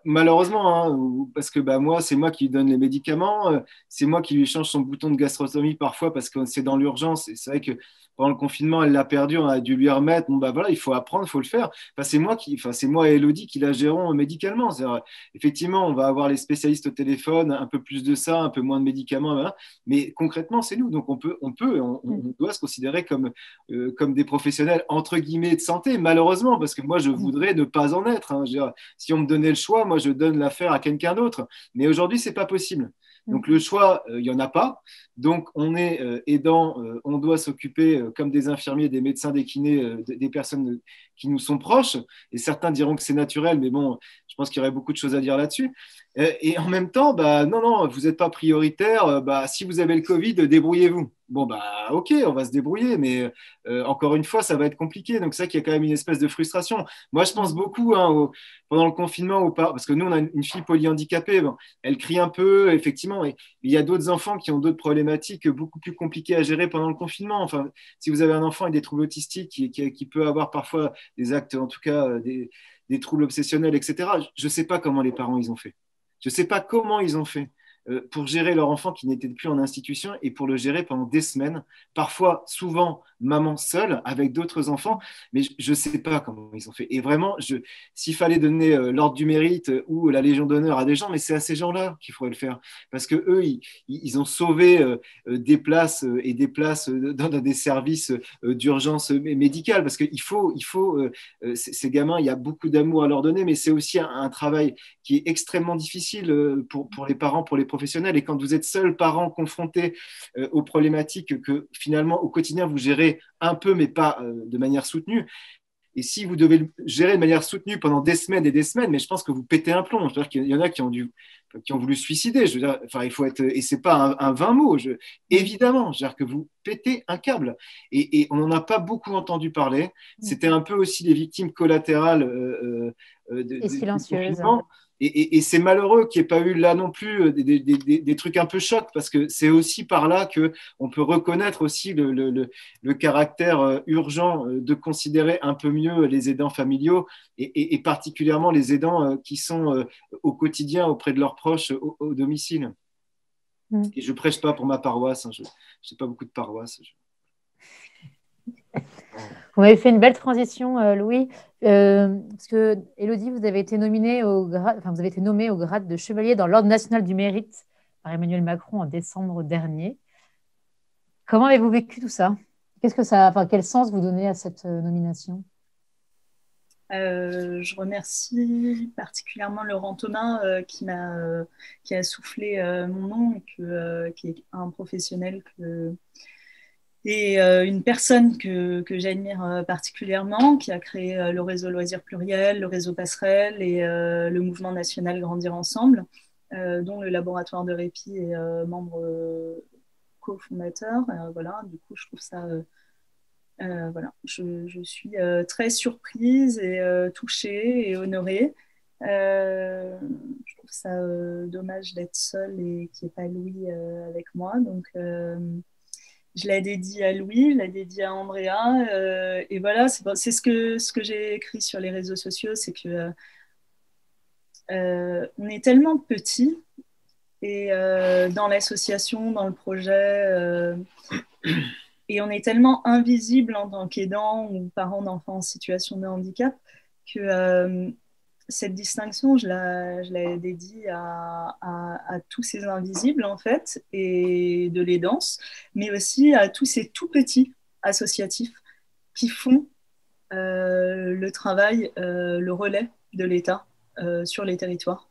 Malheureusement, hein, parce que bah, moi, c'est moi qui lui donne les médicaments, c'est moi qui lui change son bouton de gastrotomie parfois parce que c'est dans l'urgence. Et c'est vrai que pendant le confinement, elle l'a perdu, on a dû lui remettre. Bon, bah voilà, il faut apprendre, il faut le faire. Enfin, c'est moi et Élodie qui la gérons médicalement. Effectivement, on va avoir les spécialistes au téléphone, un peu plus de ça, un peu moins de médicaments, voilà. Mais concrètement, c'est nous. Donc, on doit se considérer comme des professionnels, entre guillemets, de santé, malheureusement, parce que moi, je voudrais ne pas en être, hein. Si on me donnait le choix, moi, je donne l'affaire à quelqu'un d'autre. Mais aujourd'hui, ce n'est pas possible. Donc, le choix, il n'y en a pas. Donc, on est aidant, on doit s'occuper, comme des infirmiers, des médecins, des kinés, des personnes qui nous sont proches. Et certains diront que c'est naturel, mais bon, je pense qu'il y aurait beaucoup de choses à dire là-dessus. Et en même temps, bah, non, vous n'êtes pas prioritaire. Bah, si vous avez le Covid, débrouillez-vous. Bon, bah, ok, on va se débrouiller, mais encore une fois, ça va être compliqué. Donc, c'est vrai qu'il y a quand même une espèce de frustration. Moi, je pense beaucoup pendant le confinement, parce que nous, on a une fille polyhandicapée. Bon, elle crie un peu, effectivement. Et il y a d'autres enfants qui ont d'autres problématiques beaucoup plus compliquées à gérer pendant le confinement. Enfin, si vous avez un enfant avec des troubles autistiques qui peut avoir parfois des actes, en tout cas, des troubles obsessionnels, etc., je ne sais pas comment les parents ils ont fait. Je ne sais pas comment ils ont fait pour gérer leur enfant qui n'était plus en institution et pour le gérer pendant des semaines, parfois, souvent, maman seule avec d'autres enfants, mais je ne sais pas comment ils ont fait. Et vraiment, s'il fallait donner l'ordre du mérite ou la Légion d'honneur à des gens, mais c'est à ces gens-là qu'il faudrait le faire. Parce que eux, ils ont sauvé des places et des places dans des services d'urgence médicale. Parce qu'il faut ces gamins, il y a beaucoup d'amour à leur donner, mais c'est aussi un travail qui est extrêmement difficile pour les parents, pour les professionnels. Et quand vous êtes seul parent confronté aux problématiques que finalement au quotidien vous gérez un peu, mais pas de manière soutenue, et si vous devez le gérer de manière soutenue pendant des semaines et des semaines, mais je pense que vous pétez un plomb. Je veux dire qu'il y en a qui ont voulu se suicider. Je veux dire, enfin, il faut être, et c'est pas un vain mot. Évidemment, je veux dire que vous pétez un câble. Et on n'en a pas beaucoup entendu parler. C'était un peu aussi les victimes collatérales Et silencieuses. Et c'est malheureux qu'il n'y ait pas eu là non plus des trucs un peu chocs, parce que c'est aussi par là qu'on peut reconnaître aussi le caractère urgent de considérer un peu mieux les aidants familiaux et particulièrement les aidants qui sont au quotidien auprès de leurs proches au domicile. Et je ne prêche pas pour ma paroisse, hein, je n'ai pas beaucoup de paroisses. Vous avez fait une belle transition, Louis, parce que Élodie, vous avez été nommée vous avez été nommée au grade de chevalier dans l'Ordre national du mérite par Emmanuel Macron en décembre dernier. Comment avez-vous vécu tout ça? Quel sens vous donnez à cette nomination? Je remercie particulièrement Laurent Thomas qui a soufflé mon nom et qui est un professionnel et une personne que j'admire particulièrement, qui a créé le réseau Loisirs Pluriel, le réseau Passerelle et le mouvement national Grandir Ensemble, dont le laboratoire de répit est membre cofondateur. Voilà, du coup, je trouve ça... voilà, je suis très surprise et touchée et honorée. Je trouve ça dommage d'être seule et qu'il n'y ait pas Louis avec moi. Donc, je la dédie à Louis, je la dédie à Andrea. Et voilà, c'est ce que j'ai écrit sur les réseaux sociaux, c'est que on est tellement petits et dans l'association, dans le projet, et on est tellement invisible en tant qu'aidant ou parent d'enfants en situation de handicap que cette distinction, je la dédie à tous ces invisibles, en fait, et de l'aidance, mais aussi à tous ces tout petits associatifs qui font le travail, le relais de l'État sur les territoires.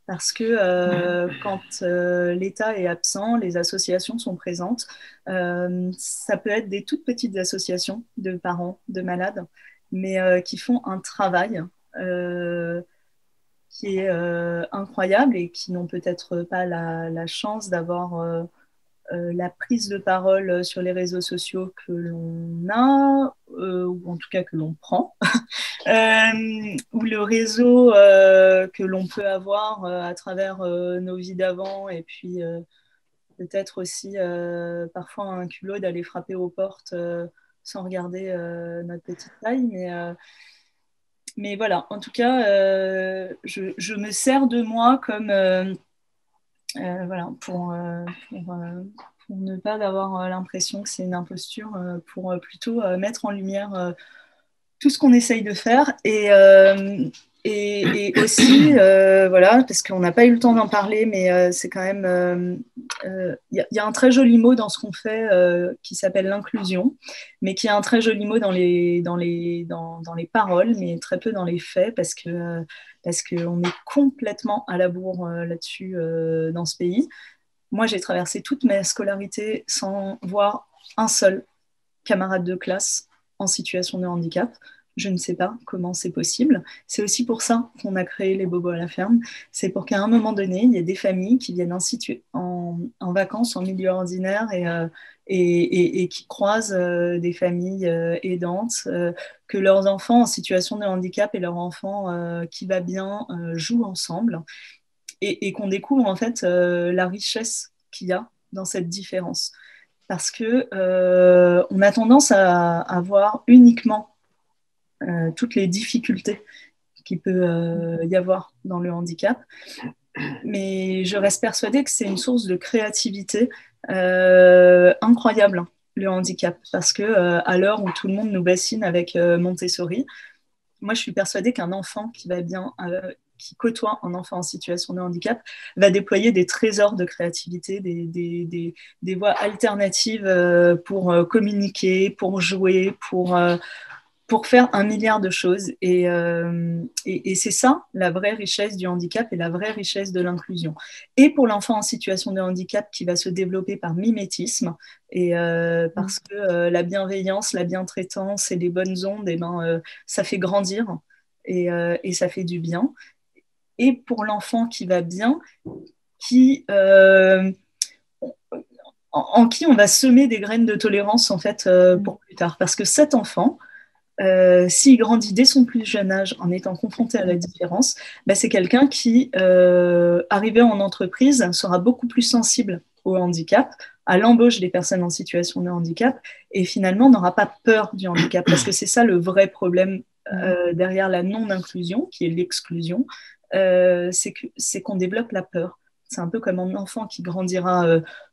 Parce que quand l'État est absent, les associations sont présentes. Ça peut être des toutes petites associations de parents, de malades, mais qui font un travail qui est incroyable et qui n'ont peut-être pas la chance d'avoir la prise de parole sur les réseaux sociaux que l'on a, ou en tout cas que l'on prend, ou le réseau que l'on peut avoir à travers nos vies d'avant, et puis peut-être aussi parfois un culot d'aller frapper aux portes sans regarder notre petite taille, mais voilà, en tout cas, je me sers de moi comme voilà, pour ne pas avoir l'impression que c'est une imposture, pour plutôt mettre en lumière tout ce qu'on essaye de faire et aussi, voilà, parce qu'on n'a pas eu le temps d'en parler, mais c'est quand même... y a un très joli mot dans ce qu'on fait qui s'appelle l'inclusion, mais qui a un très joli mot dans les paroles, mais très peu dans les faits, parce qu'on est complètement à la bourre là-dessus dans ce pays. Moi, j'ai traversé toute ma scolarité sans voir un seul camarade de classe en situation de handicap. Je ne sais pas comment c'est possible. C'est aussi pour ça qu'on a créé les Bobos à la ferme. C'est pour qu'à un moment donné, il y ait des familles qui viennent en vacances en milieu ordinaire et qui croisent des familles aidantes, que leurs enfants en situation de handicap et leurs enfants qui va bien jouent ensemble, et qu'on découvre en fait la richesse qu'il y a dans cette différence. Parce que on a tendance à voir uniquement toutes les difficultés qu'il peut y avoir dans le handicap. Mais je reste persuadée que c'est une source de créativité incroyable le handicap, parce que à l'heure où tout le monde nous bassine avec Montessori, moi je suis persuadée qu'un enfant qui va bien, qui côtoie un enfant en situation de handicap, va déployer des trésors de créativité, des voies alternatives pour communiquer, pour jouer, pour faire un milliard de choses. Et c'est ça, la vraie richesse du handicap et la vraie richesse de l'inclusion. Et pour l'enfant en situation de handicap qui va se développer par mimétisme, et parce que la bienveillance, la bientraitance et les bonnes ondes, eh ben, ça fait grandir et ça fait du bien. Et pour l'enfant qui va bien, qui, en qui on va semer des graines de tolérance en fait pour plus tard. Parce que cet enfant, s'il grandit dès son plus jeune âge en étant confronté à la différence, bah, c'est quelqu'un qui, arrivé en entreprise, sera beaucoup plus sensible au handicap, à l'embauche des personnes en situation de handicap, et finalement n'aura pas peur du handicap, parce que c'est ça le vrai problème derrière la non-inclusion, qui est l'exclusion, c'est qu'on développe la peur. C'est un peu comme un enfant qui grandira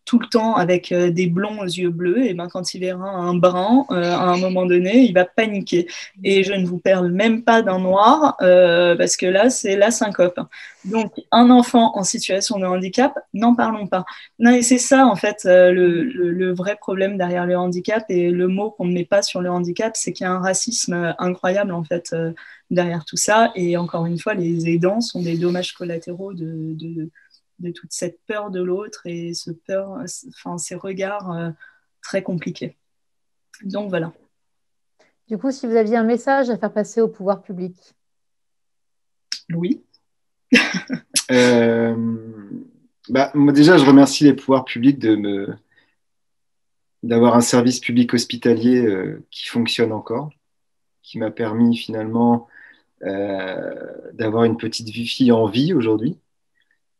tout le temps avec des blonds aux yeux bleus, et ben quand il verra un brun, à un moment donné, il va paniquer. Et je ne vous parle même pas d'un noir, parce que là, c'est la syncope. Donc, un enfant en situation de handicap, n'en parlons pas. Non, et c'est ça, en fait, le vrai problème derrière le handicap, et le mot qu'on ne met pas sur le handicap, c'est qu'il y a un racisme incroyable, en fait, derrière tout ça. Et encore une fois, les aidants sont des dommages collatéraux de toute cette peur de l'autre et ces regards très compliqués. Donc voilà. Du coup, si vous aviez un message à faire passer au pouvoir public. Louis. Moi déjà, je remercie les pouvoirs publics d'avoir un service public hospitalier qui fonctionne encore, qui m'a permis finalement d'avoir une petite fille en vie aujourd'hui.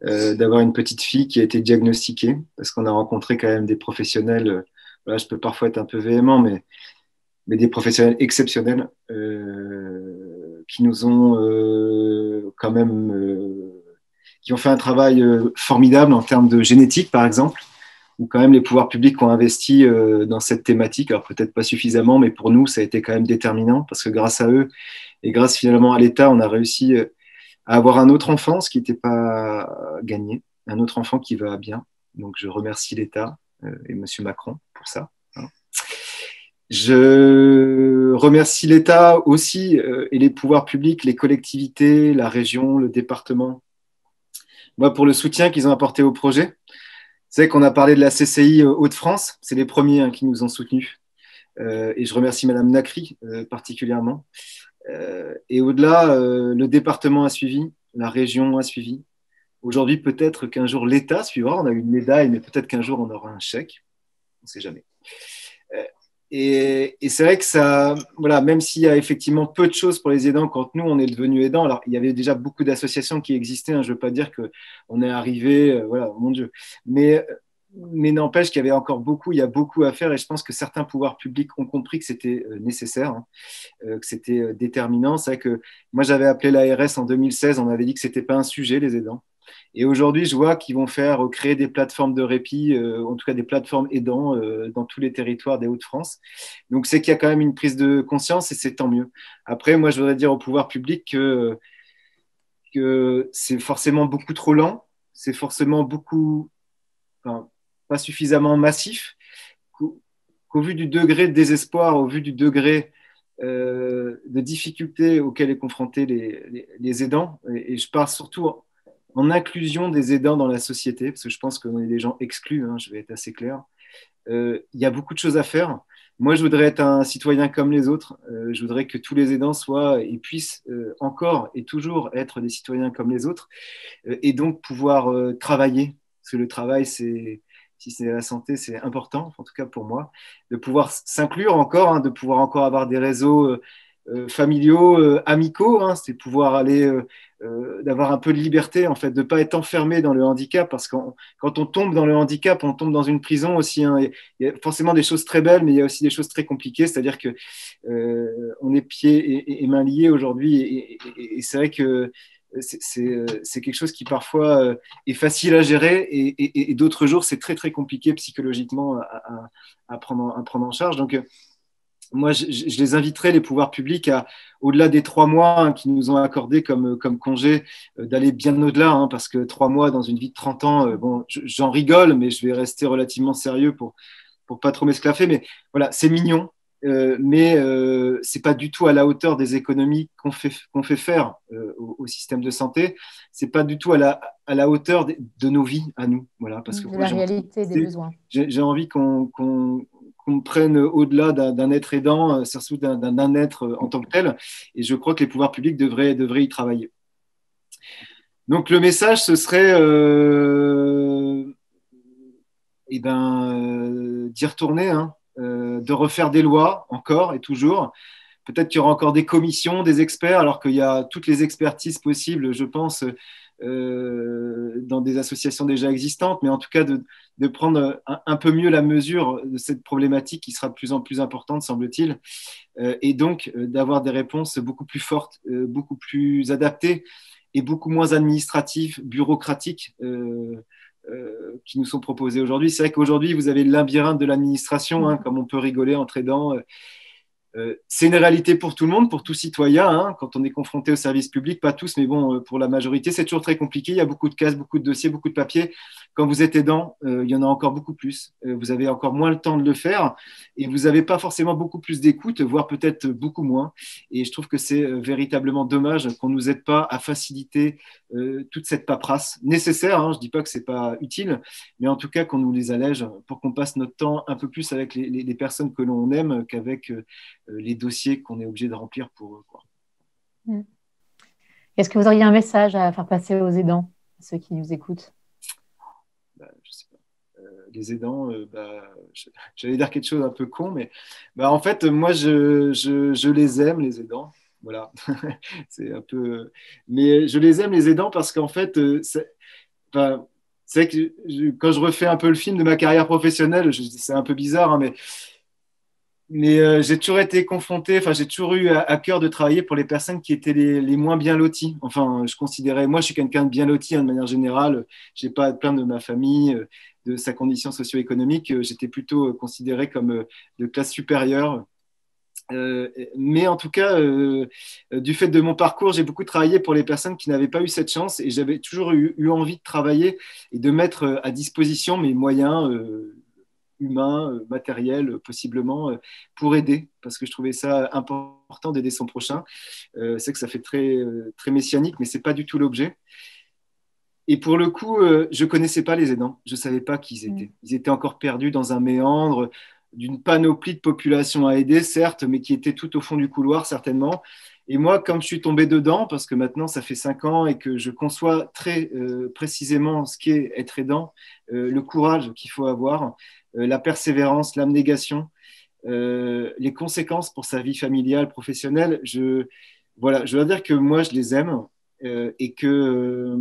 D'avoir une petite fille qui a été diagnostiquée, parce qu'on a rencontré quand même des professionnels, voilà, je peux parfois être un peu véhément, mais des professionnels exceptionnels qui nous ont quand même, qui ont fait un travail formidable en termes de génétique, par exemple, où quand même les pouvoirs publics ont investi dans cette thématique, alors peut-être pas suffisamment, mais pour nous, ça a été quand même déterminant, parce que grâce à eux, et grâce finalement à l'État, on a réussi à avoir un autre enfant, ce qui n'était pas gagné, un autre enfant qui va bien. Donc je remercie l'État et M. Macron pour ça. Je remercie l'État aussi et les pouvoirs publics, les collectivités, la région, le département, moi pour le soutien qu'ils ont apporté au projet. Vous savez qu'on a parlé de la CCI Hauts-de-France, c'est les premiers qui nous ont soutenus. Et je remercie Madame Nacry particulièrement. Et au-delà, le département a suivi, la région a suivi. Aujourd'hui, peut-être qu'un jour l'État suivra. On a eu une médaille, mais peut-être qu'un jour on aura un chèque. On ne sait jamais. Et c'est vrai que ça, voilà, même s'il y a effectivement peu de choses pour les aidants quand nous on est devenus aidants, alors il y avait déjà beaucoup d'associations qui existaient. Je ne veux pas dire qu'on est arrivé, voilà, mon Dieu. Mais n'empêche qu'il y avait encore beaucoup, il y a beaucoup à faire, et je pense que certains pouvoirs publics ont compris que c'était nécessaire, que c'était déterminant. C'est vrai que moi j'avais appelé l'ARS en 2016, on m'avait dit que c'était pas un sujet, les aidants. Et aujourd'hui, je vois qu'ils vont créer des plateformes de répit, en tout cas des plateformes aidants dans tous les territoires des Hauts-de-France. Donc c'est qu'il y a quand même une prise de conscience, et c'est tant mieux. Après, moi je voudrais dire au pouvoir public que c'est forcément beaucoup trop lent, c'est forcément beaucoup, enfin, pas suffisamment massif, qu'au vu du degré de désespoir, au vu du degré de difficultés auxquelles est confrontés les aidants, et je parle surtout en inclusion des aidants dans la société, parce que je pense qu'on est des gens exclus, je vais être assez clair. Il y a beaucoup de choses à faire. Moi, je voudrais être un citoyen comme les autres. Je voudrais que tous les aidants soient et puissent encore et toujours être des citoyens comme les autres, et donc pouvoir travailler, parce que le travail, si c'est la santé, c'est important, en tout cas pour moi, de pouvoir s'inclure encore, de pouvoir encore avoir des réseaux familiaux, amicaux, c'est pouvoir aller, d'avoir un peu de liberté, en fait, de ne pas être enfermé dans le handicap, parce que quand on tombe dans le handicap, on tombe dans une prison aussi. Il y a forcément des choses très belles, mais il y a aussi des choses très compliquées, c'est-à-dire que on est pieds et mains liés aujourd'hui, et c'est vrai que c'est quelque chose qui parfois est facile à gérer et d'autres jours, c'est très, très compliqué psychologiquement à prendre en charge. Donc, moi, je les inviterai, les pouvoirs publics, au-delà des 3 mois qui nous ont accordé comme congé, d'aller bien au-delà, parce que 3 mois dans une vie de 30 ans, bon, j'en rigole, mais je vais rester relativement sérieux pour pas trop m'esclaffer. Mais voilà, c'est mignon, mais c'est pas du tout à la hauteur des économies qu'on fait faire au système de santé. C'est pas du tout à la hauteur de nos vies à nous. Voilà, parce que De moi, la réalité des besoins. j'ai envie qu'on prenne au-delà d'un être aidant, surtout d'un être en tant que tel. Et je crois que les pouvoirs publics devraient y travailler. Donc le message, ce serait d'y retourner, de refaire des lois encore et toujours. Peut-être qu'il y aura encore des commissions, des experts, alors qu'il y a toutes les expertises possibles, je pense, dans des associations déjà existantes, mais en tout cas de prendre un peu mieux la mesure de cette problématique qui sera de plus en plus importante, semble-t-il, et donc d'avoir des réponses beaucoup plus fortes, beaucoup plus adaptées et beaucoup moins administratives, bureaucratiques, qui nous sont proposées aujourd'hui. C'est vrai qu'aujourd'hui, vous avez le labyrinthe de l'administration, comme on peut rigoler entre aidants. C'est une réalité pour tout le monde, pour tout citoyen, quand on est confronté au service public, pas tous, mais bon, pour la majorité, c'est toujours très compliqué. Il y a beaucoup de cases, beaucoup de dossiers, beaucoup de papiers. Quand vous êtes aidant, il y en a encore beaucoup plus. Vous avez encore moins le temps de le faire et vous n'avez pas forcément beaucoup plus d'écoute, voire peut-être beaucoup moins. Et je trouve que c'est véritablement dommage qu'on ne nous aide pas à faciliter toute cette paperasse nécessaire. Je ne dis pas que ce n'est pas utile, mais en tout cas qu'on nous les allège pour qu'on passe notre temps un peu plus avec les personnes que l'on aime qu'avec les dossiers qu'on est obligé de remplir pour eux, quoi. Est-ce que vous auriez un message à faire passer aux aidants, à ceux qui nous écoutent? Je sais pas. Les aidants, j'allais dire quelque chose un peu con, mais en fait, moi, je les aime, les aidants. Voilà, c'est un peu. Mais je les aime, les aidants, parce qu'en fait, c'est vrai que quand je refais un peu le film de ma carrière professionnelle, c'est un peu bizarre, mais j'ai toujours été confronté, j'ai toujours eu à cœur de travailler pour les personnes qui étaient les moins bien loties. Enfin, moi, je suis quelqu'un de bien loti, de manière générale. Je n'ai pas à plaindre de ma famille, de sa condition socio-économique. J'étais plutôt considéré comme de classe supérieure. Mais en tout cas, du fait de mon parcours, j'ai beaucoup travaillé pour les personnes qui n'avaient pas eu cette chance et j'avais toujours eu envie de travailler et de mettre à disposition mes moyens humain, matériel, possiblement, pour aider, parce que je trouvais ça important d'aider son prochain. C'est que ça fait très, très messianique, mais ce n'est pas du tout l'objet. Et pour le coup, je ne connaissais pas les aidants, je ne savais pas qui ils étaient. Ils étaient encore perdus dans un méandre d'une panoplie de populations à aider, certes, mais qui étaient tout au fond du couloir, certainement. Et moi, comme je suis tombé dedans, parce que maintenant, ça fait 5 ans et que je conçois très précisément ce qu'est être aidant, le courage qu'il faut avoir, la persévérance, l'abnégation, les conséquences pour sa vie familiale, professionnelle, je dois dire que moi, je les aime et que,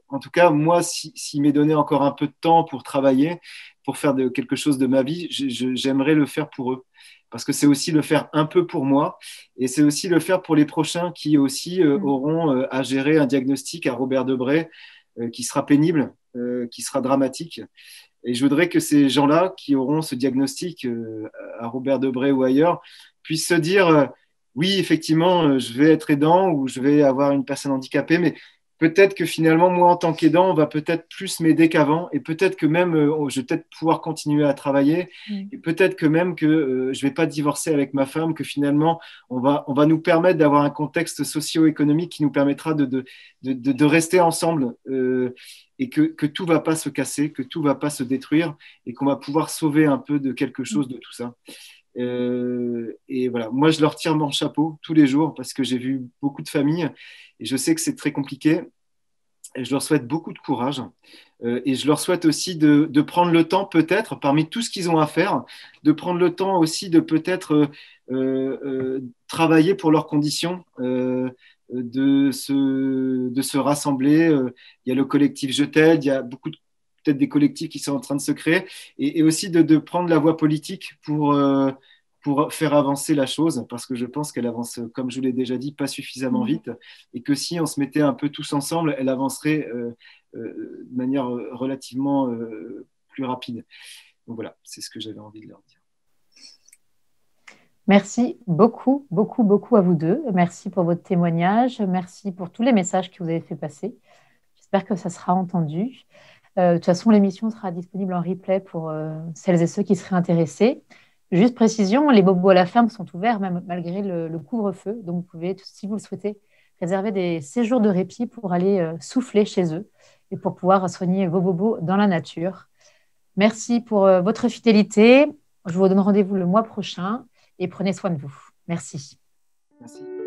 en tout cas, moi, s'il m'est donné encore un peu de temps pour travailler, pour faire quelque chose de ma vie, j'aimerais le faire pour eux. Parce que c'est aussi le faire un peu pour moi et c'est aussi le faire pour les prochains qui aussi auront à gérer un diagnostic à Robert Debré qui sera pénible, qui sera dramatique. Et je voudrais que ces gens-là qui auront ce diagnostic à Robert Debré ou ailleurs puissent se dire oui, effectivement, je vais être aidant ou je vais avoir une personne handicapée, mais peut-être que finalement, moi, en tant qu'aidant, on va peut-être plus m'aider qu'avant et peut-être que même, je vais peut-être pouvoir continuer à travailler et peut-être que même que je ne vais pas divorcer avec ma femme, que finalement, on va nous permettre d'avoir un contexte socio-économique qui nous permettra de rester ensemble et que tout ne va pas se casser, que tout ne va pas se détruire et qu'on va pouvoir sauver un peu de quelque chose de tout ça. Et voilà, moi je leur tire mon chapeau tous les jours parce que j'ai vu beaucoup de familles et je sais que c'est très compliqué et je leur souhaite beaucoup de courage et je leur souhaite aussi de prendre le temps peut-être parmi tout ce qu'ils ont à faire, de prendre le temps aussi de peut-être travailler pour leurs conditions, de se rassembler. Il y a le collectif Je t'aide, il y a peut-être des collectifs qui sont en train de se créer et aussi de prendre la voie politique pour pour faire avancer la chose, parce que je pense qu'elle avance, comme je vous l'ai déjà dit, pas suffisamment vite, et que si on se mettait un peu tous ensemble, elle avancerait de manière relativement plus rapide. Donc voilà, c'est ce que j'avais envie de leur dire. Merci beaucoup, beaucoup, beaucoup à vous deux. Merci pour votre témoignage. Merci pour tous les messages que vous avez fait passer. J'espère que ça sera entendu. De toute façon, l'émission sera disponible en replay pour celles et ceux qui seraient intéressés. Juste précision, les bobos à la ferme sont ouverts même malgré le couvre-feu. Donc, vous pouvez, si vous le souhaitez, réserver des séjours de répit pour aller souffler chez eux et pour pouvoir soigner vos bobos dans la nature. Merci pour votre fidélité. Je vous donne rendez-vous le mois prochain et prenez soin de vous. Merci. Merci.